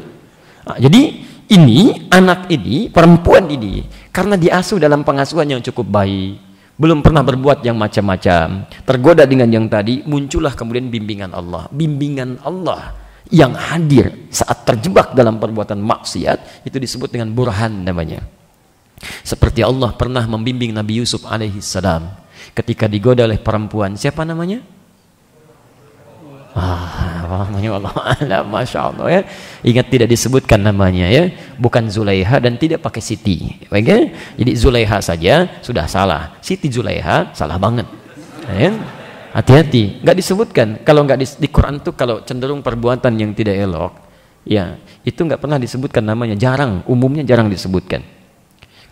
Nah, jadi ini, anak ini, perempuan ini, karena diasuh dalam pengasuhan yang cukup baik, belum pernah berbuat yang macam-macam, tergoda dengan yang tadi, muncullah kemudian bimbingan Allah. Bimbingan Allah yang hadir saat terjebak dalam perbuatan maksiat itu disebut dengan burhan namanya. Seperti Allah pernah membimbing Nabi Yusuf alaihi salam ketika digoda oleh perempuan, siapa namanya? Namanya Allah, Masya Allah ya. Ingat tidak disebutkan namanya ya, bukan Zulaiha dan tidak pakai Siti. Baik ya? Jadi Zulaiha saja sudah salah, Siti Zulaiha salah banget. Ya? Hati-hati, nggak disebutkan. Kalau nggak di Quran tuh kalau cenderung perbuatan yang tidak elok, ya itu nggak pernah disebutkan namanya, jarang, umumnya jarang disebutkan.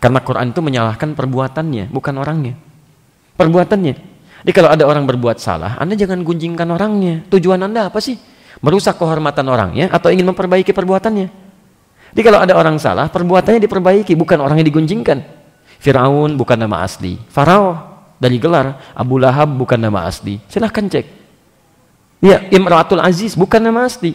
Karena Quran itu menyalahkan perbuatannya, bukan orangnya. Perbuatannya. Jadi kalau ada orang berbuat salah, Anda jangan gunjingkan orangnya. Tujuan Anda apa sih? Merusak kehormatan orangnya atau ingin memperbaiki perbuatannya? Jadi kalau ada orang salah, perbuatannya diperbaiki, bukan orangnya digunjingkan. Firaun bukan nama asli, Farao dari gelar, Abu Lahab bukan nama asli, silahkan cek. Ya, Imratul Aziz bukan nama asli.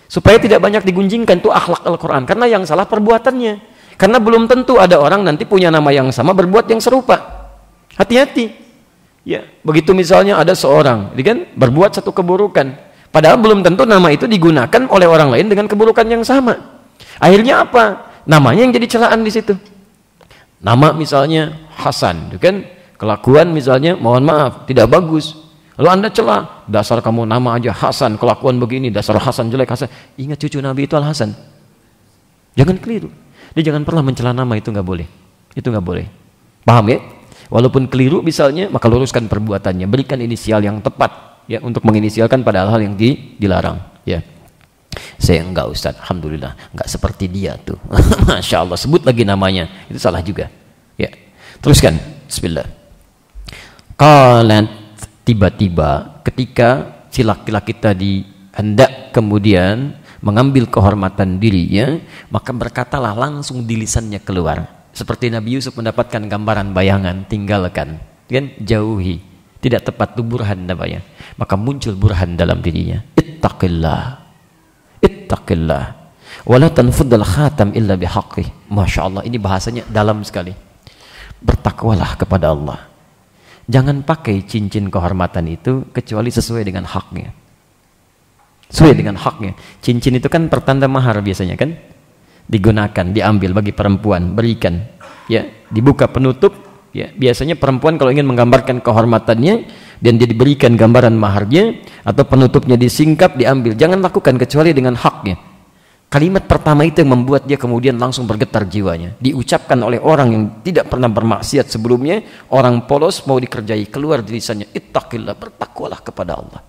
Supaya tidak banyak digunjingkan, itu akhlak Al-Quran. Karena yang salah perbuatannya. Karena belum tentu ada orang nanti punya nama yang sama berbuat yang serupa. Hati-hati. Ya, begitu misalnya ada seorang, kan, berbuat satu keburukan, padahal belum tentu nama itu digunakan oleh orang lain dengan keburukan yang sama. Akhirnya apa? Namanya yang jadi celaan di situ. Nama misalnya Hasan, kan? Kelakuan misalnya, mohon maaf, tidak bagus. Lalu Anda celah, dasar kamu nama aja Hasan, kelakuan begini, dasar Hasan jelek Hasan. Ingat cucu Nabi itu Al-Hasan. Jangan keliru. Dia jangan pernah mencela nama, itu nggak boleh. Itu nggak boleh. Paham ya? Walaupun keliru misalnya, maka luruskan perbuatannya. Berikan inisial yang tepat ya untuk menginisialkan pada hal-hal yang dilarang. Ya. Saya enggak Ustaz, alhamdulillah, enggak seperti dia tuh. Masya Allah, sebut lagi namanya, itu salah juga. Ya, teruskan. Bismillah. Qalat, tiba-tiba ketika si laki-laki tadi hendak kemudian mengambil kehormatan dirinya, maka berkatalah langsung di lisannya keluar. Seperti Nabi Yusuf mendapatkan gambaran bayangan, tinggalkan, kan, jauhi. Tidak tepat, itu burhan namanya. Maka muncul burhan dalam dirinya. Ittaqillah. Ittaqillah. Wala tanfuddal khatam illa bihaqqih. Masya Allah, ini bahasanya dalam sekali. Bertakwalah kepada Allah. Jangan pakai cincin kehormatan itu kecuali sesuai dengan haknya. Sesuai dengan haknya. Cincin itu kan pertanda mahar biasanya kan, digunakan, diambil bagi perempuan, berikan, ya, dibuka penutup, ya, biasanya perempuan kalau ingin menggambarkan kehormatannya dan dia diberikan gambaran maharnya atau penutupnya disingkap, diambil, jangan lakukan kecuali dengan haknya. Kalimat pertama itu yang membuat dia kemudian langsung bergetar jiwanya, diucapkan oleh orang yang tidak pernah bermaksiat sebelumnya, orang polos mau dikerjai, keluar dari lisannya, ittaqillah, bertakwalah kepada Allah.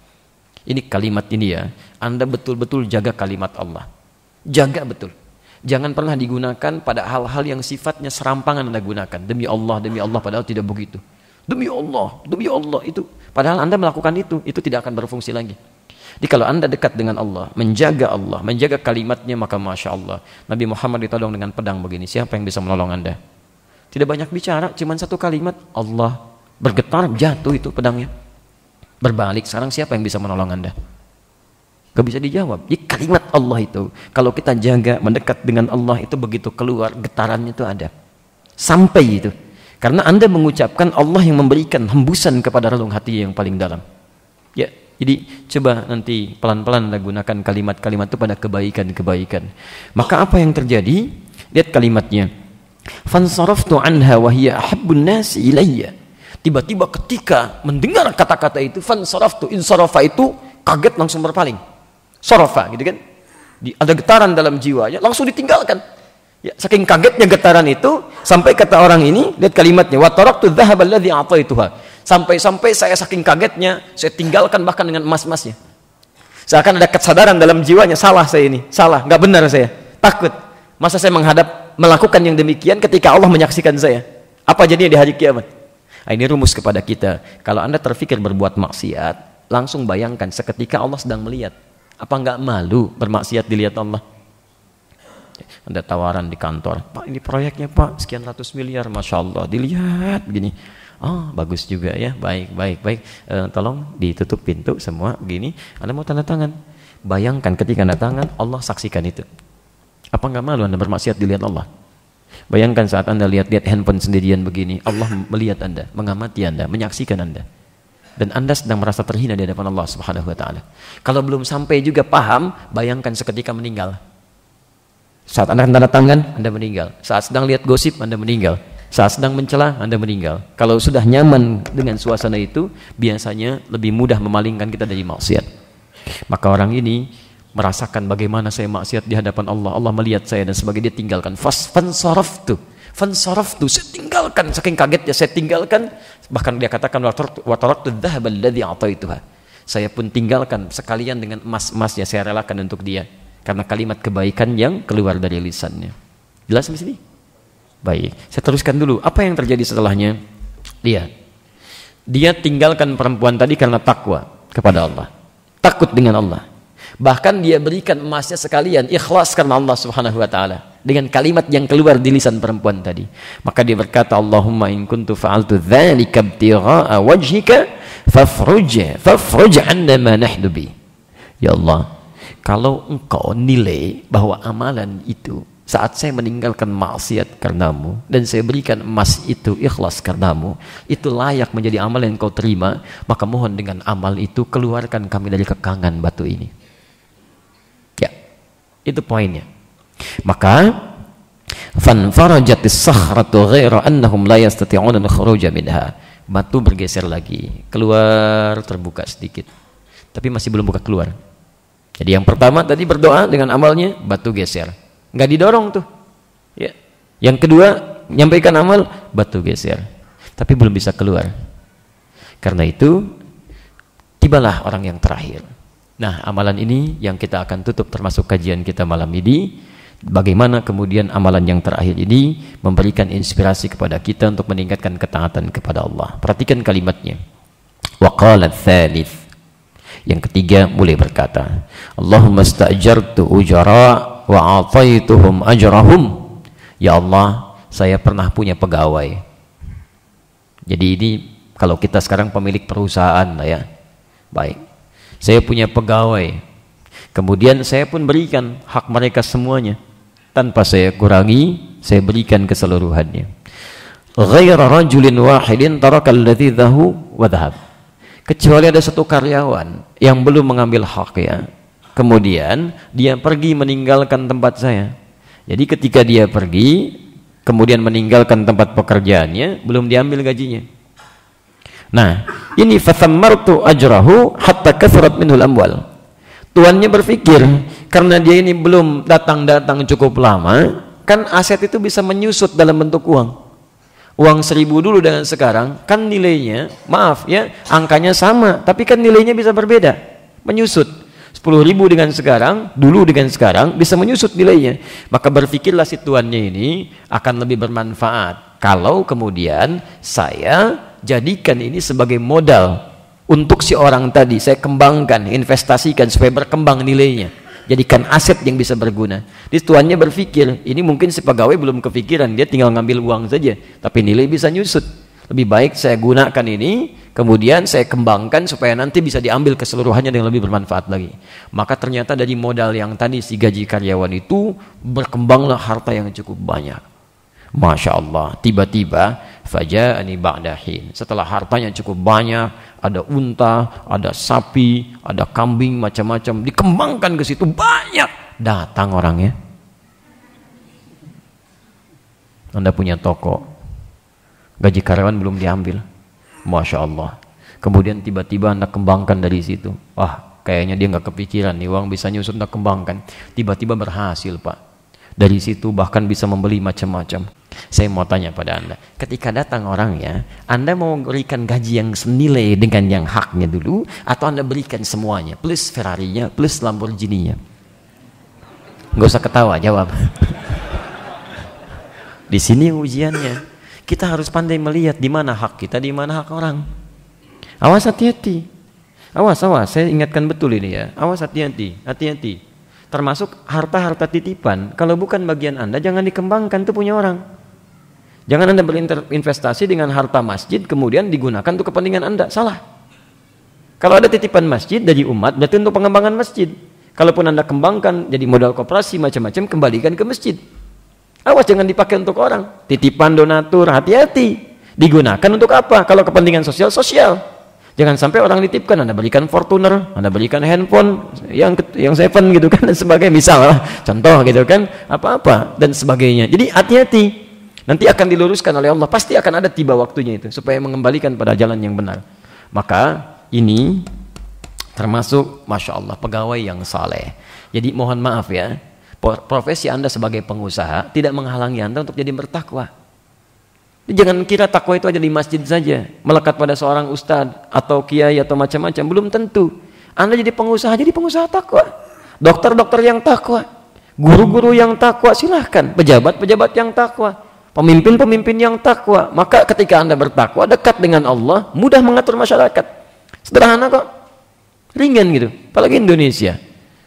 Ini kalimat ini ya, Anda betul-betul jaga kalimat Allah, jaga betul. Jangan pernah digunakan pada hal-hal yang sifatnya serampangan Anda gunakan. Demi Allah, padahal tidak begitu. Demi Allah, itu. Padahal Anda melakukan itu tidak akan berfungsi lagi. Jadi kalau Anda dekat dengan Allah, menjaga kalimatnya, maka Masya Allah. Nabi Muhammad ditodong dengan pedang begini, siapa yang bisa menolong Anda? Tidak banyak bicara, cuma satu kalimat, Allah bergetar, jatuh itu pedangnya. Berbalik, sekarang siapa yang bisa menolong Anda? Gak bisa dijawab. Jadi kalimat Allah itu, kalau kita jaga, mendekat dengan Allah, itu begitu keluar, getarannya itu ada. Sampai itu. Karena Anda mengucapkan, Allah yang memberikan hembusan kepada relung hati yang paling dalam. Ya, jadi coba nanti pelan-pelan Anda gunakan kalimat-kalimat itu pada kebaikan-kebaikan. Maka apa yang terjadi? Lihat kalimatnya. Fansaraftu anha wa hiya ahabbun nasi ilayya. Tiba-tiba ketika mendengar kata-kata itu, fansaraftu, insarafa itu kaget langsung berpaling. Sarafa gitu kan. Ada getaran dalam jiwanya, langsung ditinggalkan. Ya, saking kagetnya getaran itu, sampai kata orang ini, lihat kalimatnya, wa taraktu dhahaba alladhi a'taituha. Sampai-sampai saya saking kagetnya, saya tinggalkan bahkan dengan emas-emasnya. Seakan ada kesadaran dalam jiwanya, salah saya ini, salah, nggak benar saya, takut. Masa saya melakukan yang demikian ketika Allah menyaksikan saya? Apa jadinya di hari kiamat? Nah, ini rumus kepada kita. Kalau Anda terfikir berbuat maksiat, langsung bayangkan seketika Allah sedang melihat. Apa nggak malu bermaksiat dilihat Allah? Ada tawaran di kantor, Pak, ini proyeknya Pak, sekian ratus miliar, Masya Allah, dilihat gini. Oh, bagus juga ya, baik. Tolong ditutup pintu semua gini. Anda mau tanda tangan? Bayangkan ketika tanda tangan, Allah saksikan itu. Apa nggak malu Anda bermaksiat dilihat Allah? Bayangkan saat Anda lihat handphone sendirian begini, Allah melihat Anda, mengamati Anda, menyaksikan Anda. Dan Anda sedang merasa terhina di hadapan Allah Subhanahu wa taala. Kalau belum sampai juga paham, bayangkan seketika meninggal. Saat Anda tanda tangan, Anda meninggal. Saat sedang lihat gosip, Anda meninggal. Saat sedang mencela, Anda meninggal. Kalau sudah nyaman dengan suasana itu, biasanya lebih mudah memalingkan kita dari maksiat. Maka orang ini merasakan bagaimana saya maksiat di hadapan Allah. Allah melihat saya dan sebagai dia tinggalkan. Fansaraftu, saya tinggalkan, saking kagetnya saya tinggalkan. Bahkan dia katakan wa taraktu dhahaba alladhi a'taituha. Saya pun tinggalkan sekalian dengan emas-emasnya, saya relakan untuk dia. Karena kalimat kebaikan yang keluar dari lisannya. Jelas di sini? Baik, saya teruskan dulu. Apa yang terjadi setelahnya? Dia tinggalkan perempuan tadi karena takwa kepada Allah. Takut dengan Allah. Bahkan dia berikan emasnya sekalian, ikhlas karena Allah Subhanahu wa taala. Dengan kalimat yang keluar di lisan perempuan tadi. Maka dia berkata, Allahumma in kuntu fa'altu dzalika ibtigha'a wajhika fafruj 'anna ma nahnu bi. Ya Allah, kalau engkau nilai bahwa amalan itu saat saya meninggalkan maksiat karenamu dan saya berikan emas itu ikhlas karenamu, itu layak menjadi amal yang engkau terima, maka mohon dengan amal itu keluarkan kami dari kekangan batu ini. Ya, itu poinnya. Maka fanfarajatis sakhratu ghaira annahum la yastati'una al-khuruja minha. Batu bergeser lagi, keluar, terbuka sedikit. Tapi masih belum buka keluar. Jadi yang pertama tadi berdoa dengan amalnya, batu geser. Enggak didorong tuh. Ya. Yang kedua, nyampaikan amal, batu geser. Tapi belum bisa keluar. Karena itu tibalah orang yang terakhir. Nah, amalan ini yang kita akan tutup termasuk kajian kita malam ini. Bagaimana kemudian amalan yang terakhir ini memberikan inspirasi kepada kita untuk meningkatkan ketaatan kepada Allah. Perhatikan kalimatnya. Wa qala tsalits. Yang ketiga mulai berkata, Allahumma sta'jartu ujara wa ataituhum ajrahum. Ya Allah, saya pernah punya pegawai. Jadi ini kalau kita sekarang pemilik perusahaan lah ya. Baik. Saya punya pegawai. Kemudian saya pun berikan hak mereka semuanya. Tanpa saya kurangi, saya berikan keseluruhannya. Ghaira rajulin wahidin tarakal ladzi dhahu wa dhahab. Kecuali ada satu karyawan yang belum mengambil haknya. Kemudian dia pergi meninggalkan tempat saya. Jadi ketika dia pergi, kemudian meninggalkan tempat pekerjaannya, belum diambil gajinya. Nah, ini fathammartu ajrahu hatta kathrat minhul amwal. Tuannya berpikir, karena dia ini belum datang-datang cukup lama, kan aset itu bisa menyusut dalam bentuk uang. Uang 1.000 dulu dengan sekarang, kan nilainya, maaf ya, angkanya sama, tapi kan nilainya bisa berbeda, menyusut. 10.000 dengan sekarang, dulu dengan sekarang, bisa menyusut nilainya. Maka berpikirlah si tuannya ini akan lebih bermanfaat kalau kemudian saya jadikan ini sebagai modal untuk si orang tadi, saya kembangkan, investasikan supaya berkembang nilainya, jadikan aset yang bisa berguna. Jadi tuannya berpikir, ini mungkin si pegawai belum kepikiran, dia tinggal ngambil uang saja, tapi nilai bisa nyusut. Lebih baik saya gunakan ini, kemudian saya kembangkan supaya nanti bisa diambil keseluruhannya dengan lebih bermanfaat lagi. Maka ternyata dari modal yang tadi si gaji karyawan itu berkembanglah harta yang cukup banyak. Masya Allah, tiba-tiba faja'ani ba'dahin. Setelah hartanya cukup banyak, ada unta, ada sapi, ada kambing, macam-macam, dikembangkan ke situ banyak. Datang orangnya. Anda punya toko, gaji karyawan belum diambil. Masya Allah. Kemudian tiba-tiba Anda kembangkan dari situ. Wah, kayaknya dia nggak kepikiran nih uang bisa nyusut, Anda kembangkan. Tiba-tiba berhasil, Pak. Dari situ bahkan bisa membeli macam-macam. Saya mau tanya pada Anda, ketika datang orangnya, Anda mau berikan gaji yang senilai dengan yang haknya dulu, atau Anda berikan semuanya, plus Ferrari-nya, plus Lamborghini-nya? Nggak usah ketawa, jawab. Di sini ujiannya. Kita harus pandai melihat di mana hak kita, di mana hak orang. Awas, hati-hati. Awas, saya ingatkan betul ini ya. Awas, hati-hati. Termasuk harta-harta titipan, kalau bukan bagian Anda, jangan dikembangkan, itu punya orang. Jangan Anda berinvestasi dengan harta masjid, kemudian digunakan untuk kepentingan Anda. Salah. Kalau ada titipan masjid dari umat, berarti untuk pengembangan masjid. Kalaupun Anda kembangkan jadi modal koperasi, macam-macam, kembalikan ke masjid. Awas, jangan dipakai untuk orang. Titipan, donatur, hati-hati. Digunakan untuk apa? Kalau kepentingan sosial. Jangan sampai orang dititipkan, Anda berikan Fortuner, Anda berikan handphone yang 7 gitu kan, dan sebagainya, misal contoh gitu kan, apa-apa dan sebagainya. Jadi hati-hati, nanti akan diluruskan oleh Allah, pasti akan ada tiba waktunya itu supaya mengembalikan pada jalan yang benar. Maka ini termasuk Masya Allah pegawai yang saleh. Jadi mohon maaf ya, profesi Anda sebagai pengusaha tidak menghalangi Anda untuk jadi bertakwa. Jangan kira takwa itu aja di masjid saja, melekat pada seorang ustadz atau kiai atau macam-macam, belum tentu. Anda jadi pengusaha takwa. Dokter-dokter yang takwa, guru-guru yang takwa, silahkan. Pejabat-pejabat yang takwa, pemimpin-pemimpin yang takwa. Maka ketika Anda bertakwa, dekat dengan Allah, mudah mengatur masyarakat. Sederhana kok, ringan gitu. Apalagi Indonesia,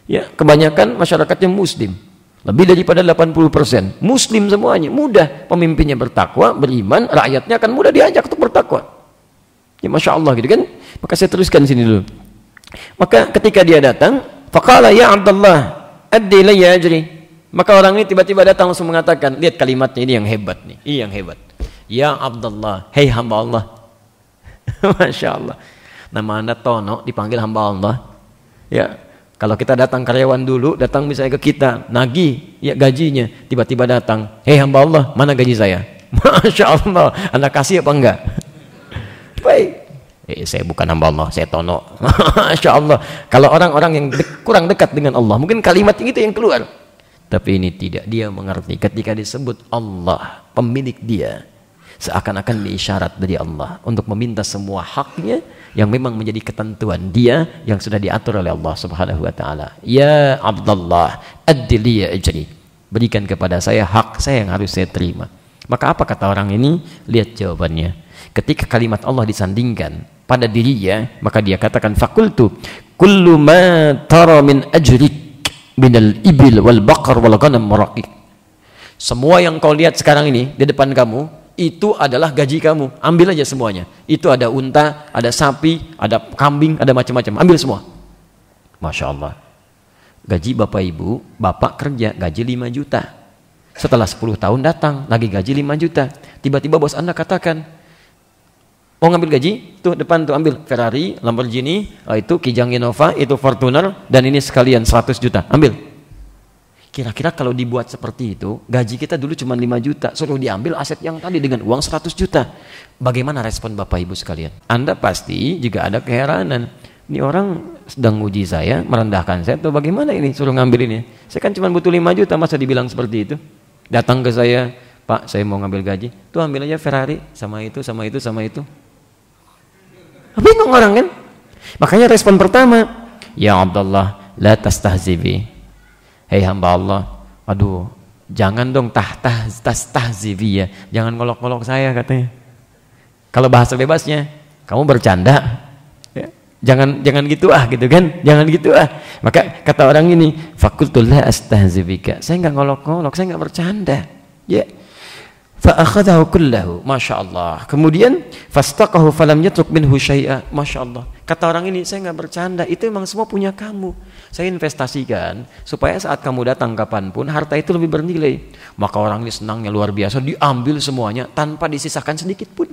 ya kebanyakan masyarakatnya Muslim. Lebih daripada 80% Muslim semuanya, mudah pemimpinnya bertakwa, beriman, rakyatnya akan mudah diajak untuk bertakwa. Ya Masya Allah gitu kan. Maka saya teruskan sini dulu. Maka ketika dia datang, faqala ya Abdullah addi layya ajri. Maka orang ini tiba-tiba datang langsung mengatakan, lihat kalimatnya ini yang hebat nih, ini yang hebat. Ya Abdullah, hei hamba Allah. Masya Allah. Nama Anda Tono, dipanggil hamba Allah. Ya. Kalau kita datang karyawan dulu, datang misalnya ke kita, nagih ya gajinya, tiba-tiba datang, hei hamba Allah, mana gaji saya? Masya Allah, Anda kasih apa enggak? Baik, saya bukan hamba Allah, saya Tono. Masya Allah. Kalau orang-orang yang kurang dekat dengan Allah, mungkin kalimat itu yang keluar. Tapi ini tidak, dia mengerti ketika disebut Allah, pemilik dia, seakan-akan diisyarat dari Allah untuk meminta semua haknya yang memang menjadi ketentuan dia yang sudah diatur oleh Allah Subhanahu wa taala. Ya Abdullah, addi li ajri. Berikan kepada saya hak saya yang harus saya terima. Maka apa kata orang ini? Lihat jawabannya. Ketika kalimat Allah disandingkan pada dirinya, maka dia katakan fakultu kullu ma tara min ajrik minal ibil wal baqar wal ghanam muraqik. Semua yang kau lihat sekarang ini di depan kamu itu adalah gaji kamu. Ambil aja semuanya. Itu ada unta, ada sapi, ada kambing, ada macam-macam. Ambil semua. Masya Allah. Gaji bapak ibu, bapak kerja gaji 5 juta. Setelah 10 tahun datang lagi gaji 5 juta. Tiba-tiba bos Anda katakan, mau ngambil gaji? Tuh depan tuh ambil Ferrari, Lamborghini, itu Kijang Innova, itu Fortuner, dan ini sekalian 100 juta. Ambil. Kira-kira kalau dibuat seperti itu, gaji kita dulu cuma 5 juta, suruh diambil aset yang tadi dengan uang 100 juta. Bagaimana respon Bapak Ibu sekalian? Anda pasti juga ada keheranan. Ini orang sedang uji saya, merendahkan saya, atau bagaimana ini suruh ngambil ini? Saya kan cuma butuh 5 juta, masa dibilang seperti itu? Datang ke saya, Pak, saya mau ngambil gaji. Tuh ambil aja Ferrari, sama itu, sama itu, sama itu. Bingung orang kan? Makanya respon pertama, ya Abdullah, la tastahzibi. Hei hamba Allah, aduh, jangan dong tahzibi ya, jangan ngolok-ngolok saya katanya. Kalau bahasa bebasnya, kamu bercanda, ya, jangan gitu gitu kan, jangan gitu ah. Maka kata orang ini, fakultu la astahzibika, saya nggak ngolok-ngolok, saya nggak bercanda, ya. Fa'akhadahu kullahu, masya Allah. Kemudian fastaqahu falam yatruk minhu syai'a, masya Allah. Kata orang ini, saya nggak bercanda, itu memang semua punya kamu. Saya investasikan supaya saat kamu datang kapanpun harta itu lebih bernilai. Maka orang ini senangnya luar biasa, diambil semuanya tanpa disisakan sedikit pun.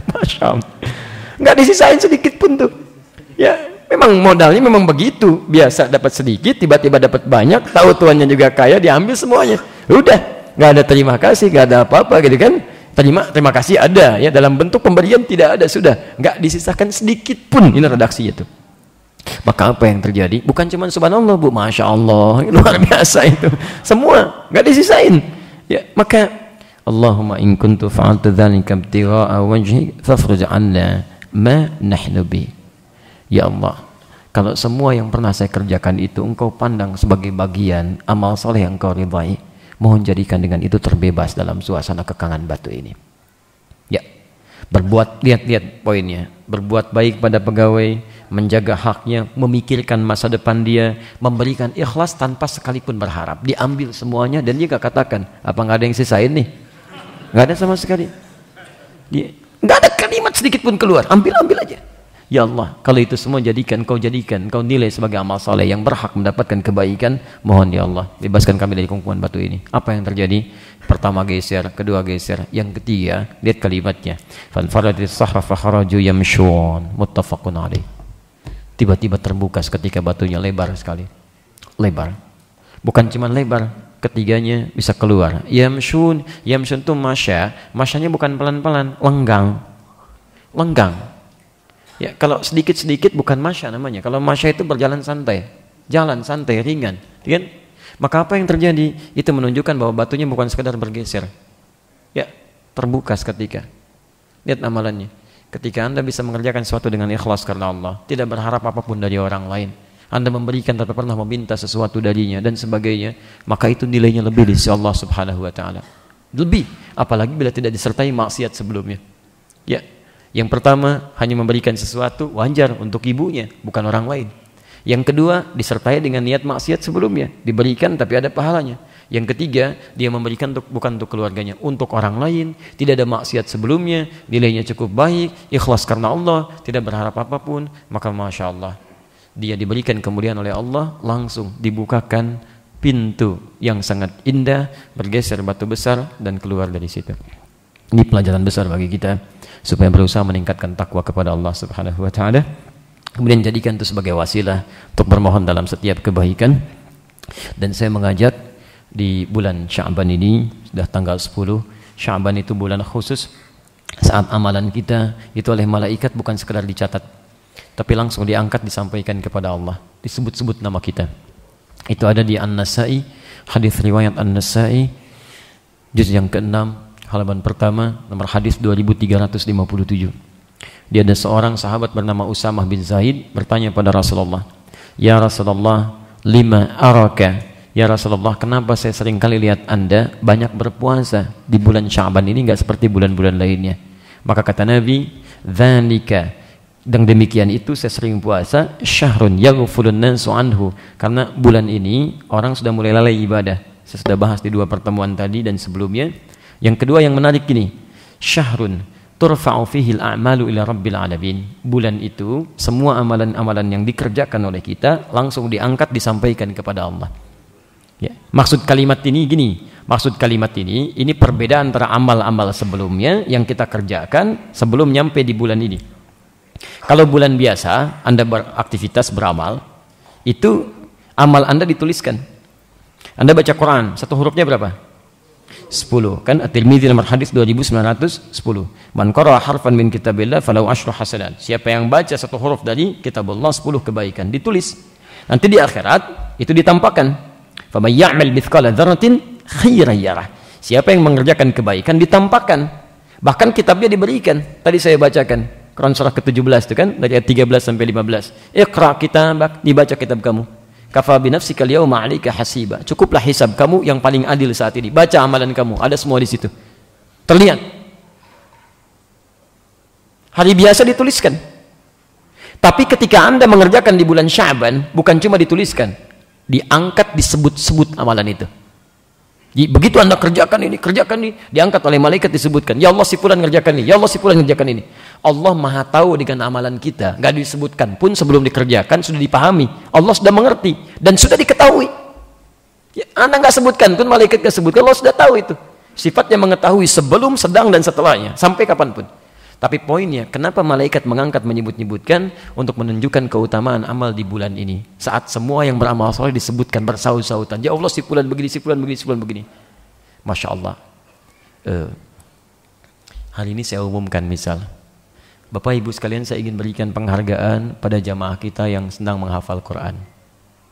Masya Allah, nggak disisain sedikit pun tuh. Ya. Memang modalnya memang begitu, biasa dapat sedikit, tiba-tiba dapat banyak, tahu tuannya juga kaya, diambil semuanya. Udah, nggak ada terima kasih, nggak ada apa-apa gitu kan. Terima kasih ada ya, dalam bentuk pemberian tidak ada, sudah nggak disisakan sedikit pun. Ini redaksi itu. Maka apa yang terjadi? Bukan cuma subhanallah Bu, masya Allah, luar biasa itu. Semua nggak disisain. Ya, maka Allahumma in kuntu fa'altu dzalika ibtigha'a wajhik fafruj 'anna ma nahnu bi. Ya Allah, kalau semua yang pernah saya kerjakan itu Engkau pandang sebagai bagian amal soleh yang Engkau ridhai, mohon jadikan dengan itu terbebas dalam suasana kekangan batu ini. Ya, berbuat, lihat poinnya, berbuat baik pada pegawai, menjaga haknya, memikirkan masa depan dia, memberikan ikhlas tanpa sekalipun berharap, diambil semuanya. Dan dia gak katakan, apa nggak ada yang sisain nih? Nggak ada sama sekali. Nggak ada kalimat sedikit pun keluar, ambil aja. Ya Allah, kalau itu semua kau jadikan, kau nilai sebagai amal saleh yang berhak mendapatkan kebaikan, mohon ya Allah, bebaskan kami dari kungkungan batu ini. Apa yang terjadi? Pertama geser, kedua geser, yang ketiga, lihat kalimatnya. Fanfaratis sahra fakharaju yamshun, muttafaqun alaih. Tiba-tiba terbuka seketika batunya, lebar sekali. Lebar. Bukan cuma lebar, ketiganya bisa keluar. Yamshun itu masyanya bukan pelan-pelan, lenggang. Ya, kalau sedikit-sedikit bukan masya namanya. Kalau masya itu berjalan santai, jalan santai, ringan, kan? Maka apa yang terjadi? Itu menunjukkan bahwa batunya bukan sekedar bergeser. Ya, terbuka seketika. Lihat amalannya. Ketika Anda bisa mengerjakan sesuatu dengan ikhlas karena Allah, tidak berharap apapun dari orang lain, Anda memberikan tanpa pernah meminta sesuatu darinya dan sebagainya, maka itu nilainya lebih di sisi Allah Subhanahu wa taala. Lebih, apalagi bila tidak disertai maksiat sebelumnya. Ya. Yang pertama, hanya memberikan sesuatu wajar untuk ibunya, bukan orang lain. Yang kedua, disertai dengan niat maksiat sebelumnya, diberikan tapi ada pahalanya. Yang ketiga, dia memberikan bukan untuk keluarganya, untuk orang lain, tidak ada maksiat sebelumnya, nilainya cukup baik, ikhlas karena Allah, tidak berharap apapun, maka masya Allah, dia diberikan kemuliaan oleh Allah, langsung dibukakan pintu yang sangat indah, bergeser batu besar dan keluar dari situ. Ini pelajaran besar bagi kita, supaya berusaha meningkatkan takwa kepada Allah Subhanahu wa taala. Kemudian jadikan itu sebagai wasilah untuk bermohon dalam setiap kebaikan. Dan saya mengajak di bulan Sya'ban ini, sudah tanggal 10 Sya'ban, itu bulan khusus saat amalan kita itu oleh malaikat bukan sekedar dicatat, tapi langsung diangkat, disampaikan kepada Allah, disebut-sebut nama kita. Itu ada di An-Nasa'i, hadis riwayat An-Nasa'i, juz yang ke-6, halaman pertama, nomor hadis 2357. Dia ada seorang sahabat bernama Usamah bin Zaid bertanya pada Rasulullah, "Ya Rasulullah, lima araka?" Ya Rasulullah, kenapa saya sering kali lihat Anda banyak berpuasa di bulan Sya'ban ini enggak seperti bulan-bulan lainnya? Maka kata Nabi, "Dzalika," dan demikian itu saya sering puasa, "syahrun yaghfulun nasu anhu," karena bulan ini orang sudah mulai lalai ibadah. Saya sudah bahas di 2 pertemuan tadi dan sebelumnya. Yang kedua yang menarik ini, syahrun turfa'u fihi al-a'malu ila rabbil alamin. Bulan itu semua amalan-amalan yang dikerjakan oleh kita langsung diangkat disampaikan kepada Allah. Ya, maksud kalimat ini gini, ini perbedaan antara amal-amal sebelumnya yang kita kerjakan sebelum nyampe di bulan ini. Kalau bulan biasa Anda beraktivitas beramal, itu amal Anda dituliskan. Anda baca Quran, 1 hurufnya berapa? 10. Kan At-Tirmidzi nomor hadis 2910. Man qara'a harfan min kitabillah falahu asyru hasanat. Siapa yang baca 1 huruf dari kitabullah 10 kebaikan ditulis. Nanti di akhirat itu ditampakkan. Faman ya'mal mithqala dzarratin khairan yarah. Siapa yang mengerjakan kebaikan ditampakkan. Bahkan kitabnya diberikan. Tadi saya bacakan Quran surah ke-17 itu kan dari ayat 13 sampai 15. Iqra kitabak, dibaca kitab kamu. Kafa bi nafsika al-yawma 'alaika hasiba. Cukuplah hisab kamu yang paling adil saat ini. Baca amalan kamu, ada semua di situ. Terlihat. Hari biasa dituliskan. Tapi ketika Anda mengerjakan di bulan Sya'ban, bukan cuma dituliskan, diangkat, disebut-sebut amalan itu. Begitu Anda kerjakan ini, diangkat oleh malaikat disebutkan, ya Allah si fulan ngerjakan ini, ya Allah si fulan ngerjakan ini. Allah Maha tahu dengan amalan kita, nggak disebutkan pun sebelum dikerjakan sudah dipahami. Allah sudah mengerti dan sudah diketahui. Ya, Anda nggak sebutkan pun, malaikat nggak sebutkan, Allah sudah tahu itu. Sifatnya mengetahui sebelum, sedang dan setelahnya, sampai kapanpun. Tapi poinnya, kenapa malaikat mengangkat menyebut-nyebutkan untuk menunjukkan keutamaan amal di bulan ini? Saat semua yang beramal soleh disebutkan bersaut-sautan. Ya Allah si fulan begini, si fulan begini, si fulan begini. Masya Allah. Hari ini saya umumkan misal. Bapak Ibu sekalian, saya ingin berikan penghargaan pada jamaah kita yang sedang menghafal Quran.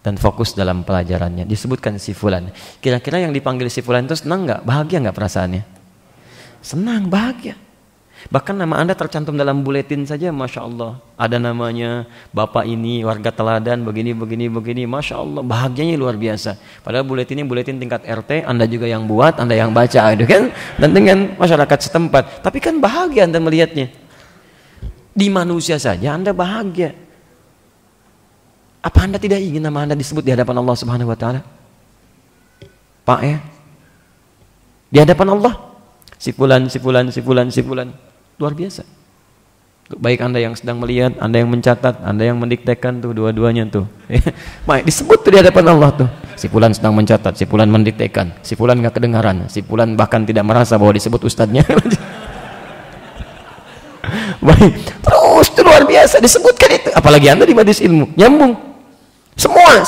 Dan fokus dalam pelajarannya. Disebutkan si fulan. Kira-kira yang dipanggil si fulan itu senang nggak? Bahagia nggak perasaannya? Senang, bahagia. Bahkan nama Anda tercantum dalam buletin saja, Masya Allah. Ada namanya, Bapak ini, warga teladan, begini, Masya Allah, bahagianya luar biasa. Padahal buletinnya buletin tingkat RT, Anda juga yang buat, Anda yang baca, gitu kan? Dan dengan masyarakat setempat. Tapi kan bahagia Anda melihatnya. Di manusia saja Anda bahagia. Apa Anda tidak ingin nama Anda disebut di hadapan Allah Subhanahu Wa Taala? Pak ya? Di hadapan Allah? Si fulan. Luar biasa. Baik Anda yang sedang melihat, Anda yang mencatat, Anda yang mendiktekan tuh, dua-duanya tuh. Baik, disebut tuh di hadapan Allah tuh. Si fulan sedang mencatat, si fulan mendiktekan, si fulan enggak kedengaran, si fulan bahkan tidak merasa bahwa disebut ustadznya. Baik, terus itu luar biasa disebutkan itu. Apalagi Anda di majelis ilmu, nyambung. Semua.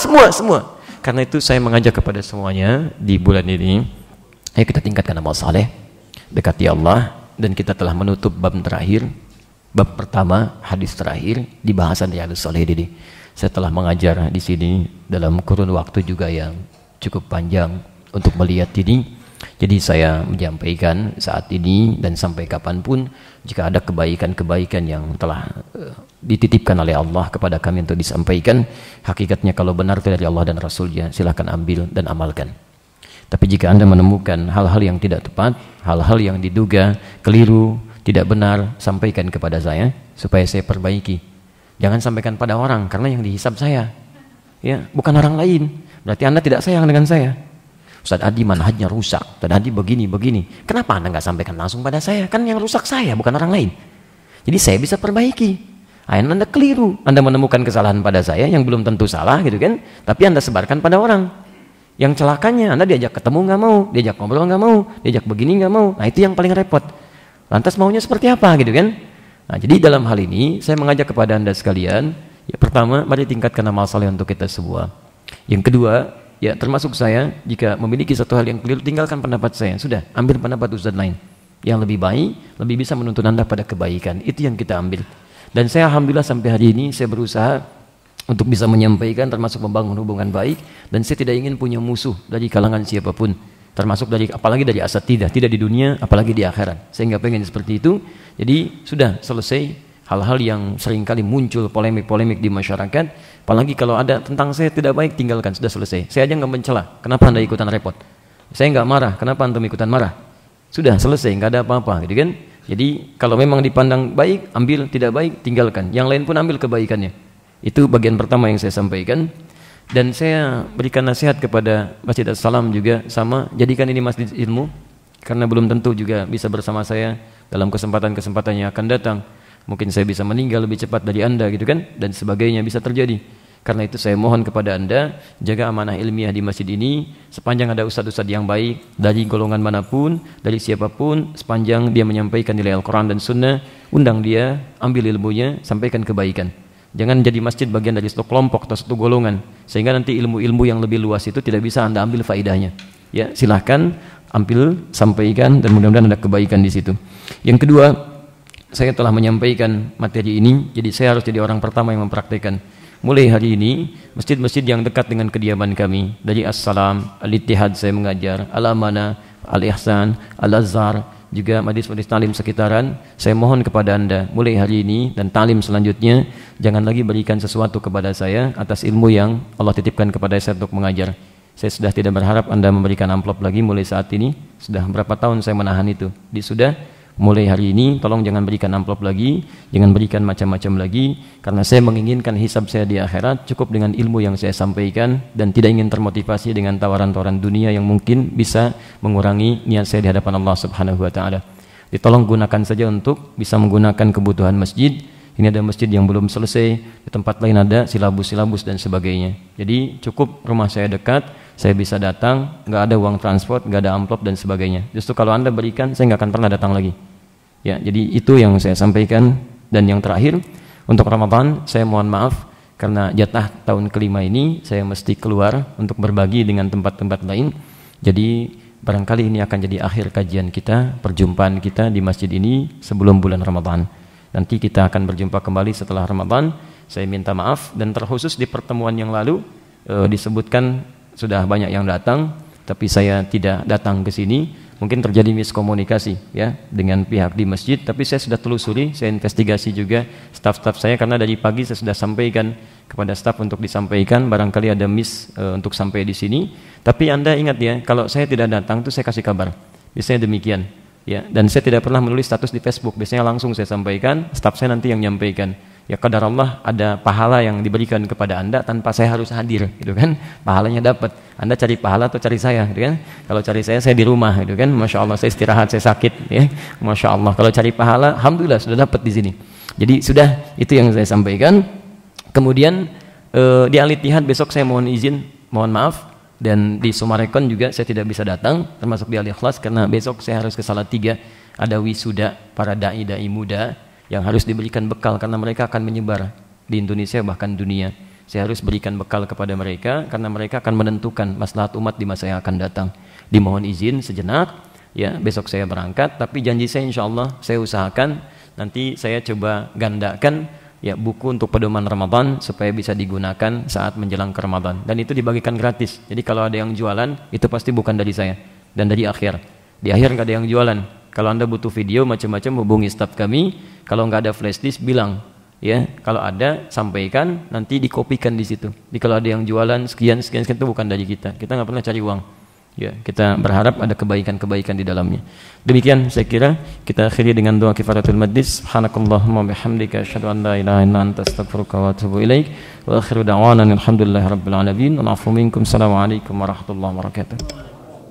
Karena itu saya mengajak kepada semuanya di bulan ini, ayo kita tingkatkan amal saleh, dekati Allah. Dan kita telah menutup bab terakhir, bab pertama, hadis terakhir di bahasan Riyadhus Shalihin ini. Saya telah mengajar di sini dalam kurun waktu juga yang cukup panjang untuk melihat ini. Jadi saya menyampaikan saat ini dan sampai kapanpun, jika ada kebaikan-kebaikan yang telah dititipkan oleh Allah kepada kami untuk disampaikan, hakikatnya kalau benar dari Allah dan Rasulnya, silahkan ambil dan amalkan. Tapi jika Anda menemukan hal-hal yang tidak tepat, hal-hal yang diduga keliru, tidak benar, sampaikan kepada saya supaya saya perbaiki. Jangan sampaikan pada orang, karena yang dihisab saya, ya, bukan orang lain. Berarti Anda tidak sayang dengan saya. Ustaz Adi manhajnya rusak, Ustaz Adi begini. Kenapa Anda nggak sampaikan langsung pada saya? Kan yang rusak saya, bukan orang lain. Jadi saya bisa perbaiki. Anda keliru, Anda menemukan kesalahan pada saya yang belum tentu salah, gitu kan? Tapi Anda sebarkan pada orang. Yang celakanya Anda diajak ketemu nggak mau, diajak ngobrol nggak mau, diajak begini nggak mau. Nah itu yang paling repot. Lantas maunya seperti apa gitu kan? Nah jadi dalam hal ini saya mengajak kepada Anda sekalian, ya pertama mari tingkatkan amal saleh untuk kita semua. Yang kedua, ya termasuk saya, jika memiliki satu hal yang keliru, tinggalkan pendapat saya. Sudah, ambil pendapat ustaz lain yang lebih baik, lebih bisa menuntun Anda pada kebaikan. Itu yang kita ambil. Dan saya alhamdulillah sampai hari ini saya berusaha untuk bisa menyampaikan, termasuk membangun hubungan baik, dan saya tidak ingin punya musuh dari kalangan siapapun. termasuk dari apalagi dari asatidzah, tidak di dunia apalagi di akhirat. Saya nggak pengen seperti itu. Jadi sudah selesai hal-hal yang seringkali muncul polemik-polemik di masyarakat, apalagi kalau ada tentang saya tidak baik, tinggalkan, sudah selesai. Saya aja nggak mencela, kenapa Anda ikutan repot? Saya nggak marah, kenapa Antum ikutan marah? Sudah selesai, nggak ada apa-apa, gitu kan? Jadi kalau memang dipandang baik, ambil, tidak baik, tinggalkan. Yang lain pun ambil kebaikannya. Itu bagian pertama yang saya sampaikan. Dan saya berikan nasihat kepada Masjid As-Salam juga sama, jadikan ini masjid ilmu, karena belum tentu juga bisa bersama saya dalam kesempatan-kesempatan yang akan datang. Mungkin saya bisa meninggal lebih cepat dari Anda, gitu kan, dan sebagainya bisa terjadi. Karena itu saya mohon kepada Anda, jaga amanah ilmiah di masjid ini, sepanjang ada ustadz-ustadz yang baik, dari golongan manapun, dari siapapun, sepanjang dia menyampaikan nilai Al-Quran dan Sunnah, undang dia, ambil ilmunya, sampaikan kebaikan. Jangan jadi masjid bagian dari satu kelompok atau satu golongan, sehingga nanti ilmu-ilmu yang lebih luas itu tidak bisa Anda ambil faidahnya. Ya, silahkan ambil, sampaikan, dan mudah-mudahan ada kebaikan di situ. Yang kedua, saya telah menyampaikan materi ini, jadi saya harus jadi orang pertama yang mempraktikkan. Mulai hari ini, masjid-masjid yang dekat dengan kediaman kami, dari As-Salam, Al-Ittihad saya mengajar, Al-Amanah, Al-Ihsan, Al-Azhar, juga majlis-majlis talim sekitaran, saya mohon kepada Anda mulai hari ini dan talim selanjutnya, jangan lagi berikan sesuatu kepada saya atas ilmu yang Allah titipkan kepada saya untuk mengajar. Saya sudah tidak berharap Anda memberikan amplop lagi mulai saat ini. Sudah berapa tahun saya menahan itu. Sudah mulai hari ini tolong jangan berikan amplop lagi, jangan berikan macam-macam lagi, karena saya menginginkan hisab saya di akhirat cukup dengan ilmu yang saya sampaikan dan tidak ingin termotivasi dengan tawaran-tawaran dunia yang mungkin bisa mengurangi niat saya di hadapan Allah Subhanahu wa taala. Ditolong gunakan saja untuk bisa menggunakan kebutuhan masjid. Ini ada masjid yang belum selesai, di tempat lain ada silabus-silabus dan sebagainya. Jadi cukup rumah saya dekat, saya bisa datang, nggak ada uang transport, nggak ada amplop dan sebagainya. Justru kalau Anda berikan, saya nggak akan pernah datang lagi. Ya, jadi itu yang saya sampaikan. Dan yang terakhir, untuk Ramadan saya mohon maaf karena jatah tahun kelima ini saya mesti keluar untuk berbagi dengan tempat-tempat lain. Jadi barangkali ini akan jadi akhir kajian kita, perjumpaan kita di masjid ini sebelum bulan Ramadan. Nanti kita akan berjumpa kembali setelah Ramadan. Saya minta maaf, dan terkhusus di pertemuan yang lalu disebutkan sudah banyak yang datang, tapi saya tidak datang ke sini. Mungkin terjadi miskomunikasi ya dengan pihak di masjid, tapi saya sudah telusuri, saya investigasi juga staf-staf saya, karena dari pagi saya sudah sampaikan kepada staf untuk disampaikan, barangkali ada untuk sampai di sini. Tapi Anda ingat ya, kalau saya tidak datang itu saya kasih kabar. Biasanya demikian. Ya, dan saya tidak pernah menulis status di Facebook, biasanya langsung saya sampaikan, staf saya nanti yang menyampaikan. Ya qadar Allah, ada pahala yang diberikan kepada Anda tanpa saya harus hadir, gitu kan? Pahalanya dapat. Anda cari pahala atau cari saya, gitu kan? Kalau cari saya di rumah, gitu kan? Masya Allah, saya istirahat, saya sakit, ya. Masya Allah. Kalau cari pahala, alhamdulillah sudah dapat di sini. Jadi sudah, itu yang saya sampaikan. Kemudian di Al-Ittihad besok saya mohon izin, mohon maaf. Dan di Sumarekon juga saya tidak bisa datang, termasuk di Al-Ikhlas, karena besok saya harus ke Salatiga, ada wisuda para dai-dai muda yang harus diberikan bekal karena mereka akan menyebar di Indonesia bahkan dunia. Saya harus berikan bekal kepada mereka karena mereka akan menentukan maslahat umat di masa yang akan datang. Dimohon izin sejenak, ya besok saya berangkat, tapi janji saya insya Allah saya usahakan nanti saya coba gandakan ya buku untuk pedoman Ramadan supaya bisa digunakan saat menjelang ke Ramadan, dan itu dibagikan gratis. Jadi kalau ada yang jualan itu pasti bukan dari saya dan dari akhir. Di akhir nggak ada yang jualan. Kalau Anda butuh video macam-macam hubungi staf kami. Kalau nggak ada flash disk bilang ya. Kalau ada sampaikan, nanti dikopikan di situ. Jadi kalau ada yang jualan sekian itu bukan dari kita. Kita nggak pernah cari uang. Ya, kita berharap ada kebaikan-kebaikan di dalamnya. Demikian saya kira kita akhiri dengan doa kifaratul majlis. Subhanakallahumma bihamdika asyhadu an la ilaha illa anta astaghfiruka wa atubu ilaik. Wa akhiru da'wana alhamdulillahirabbil alamin. Wa afu minkum. Assalamualaikum warahmatullahi wabarakatuh.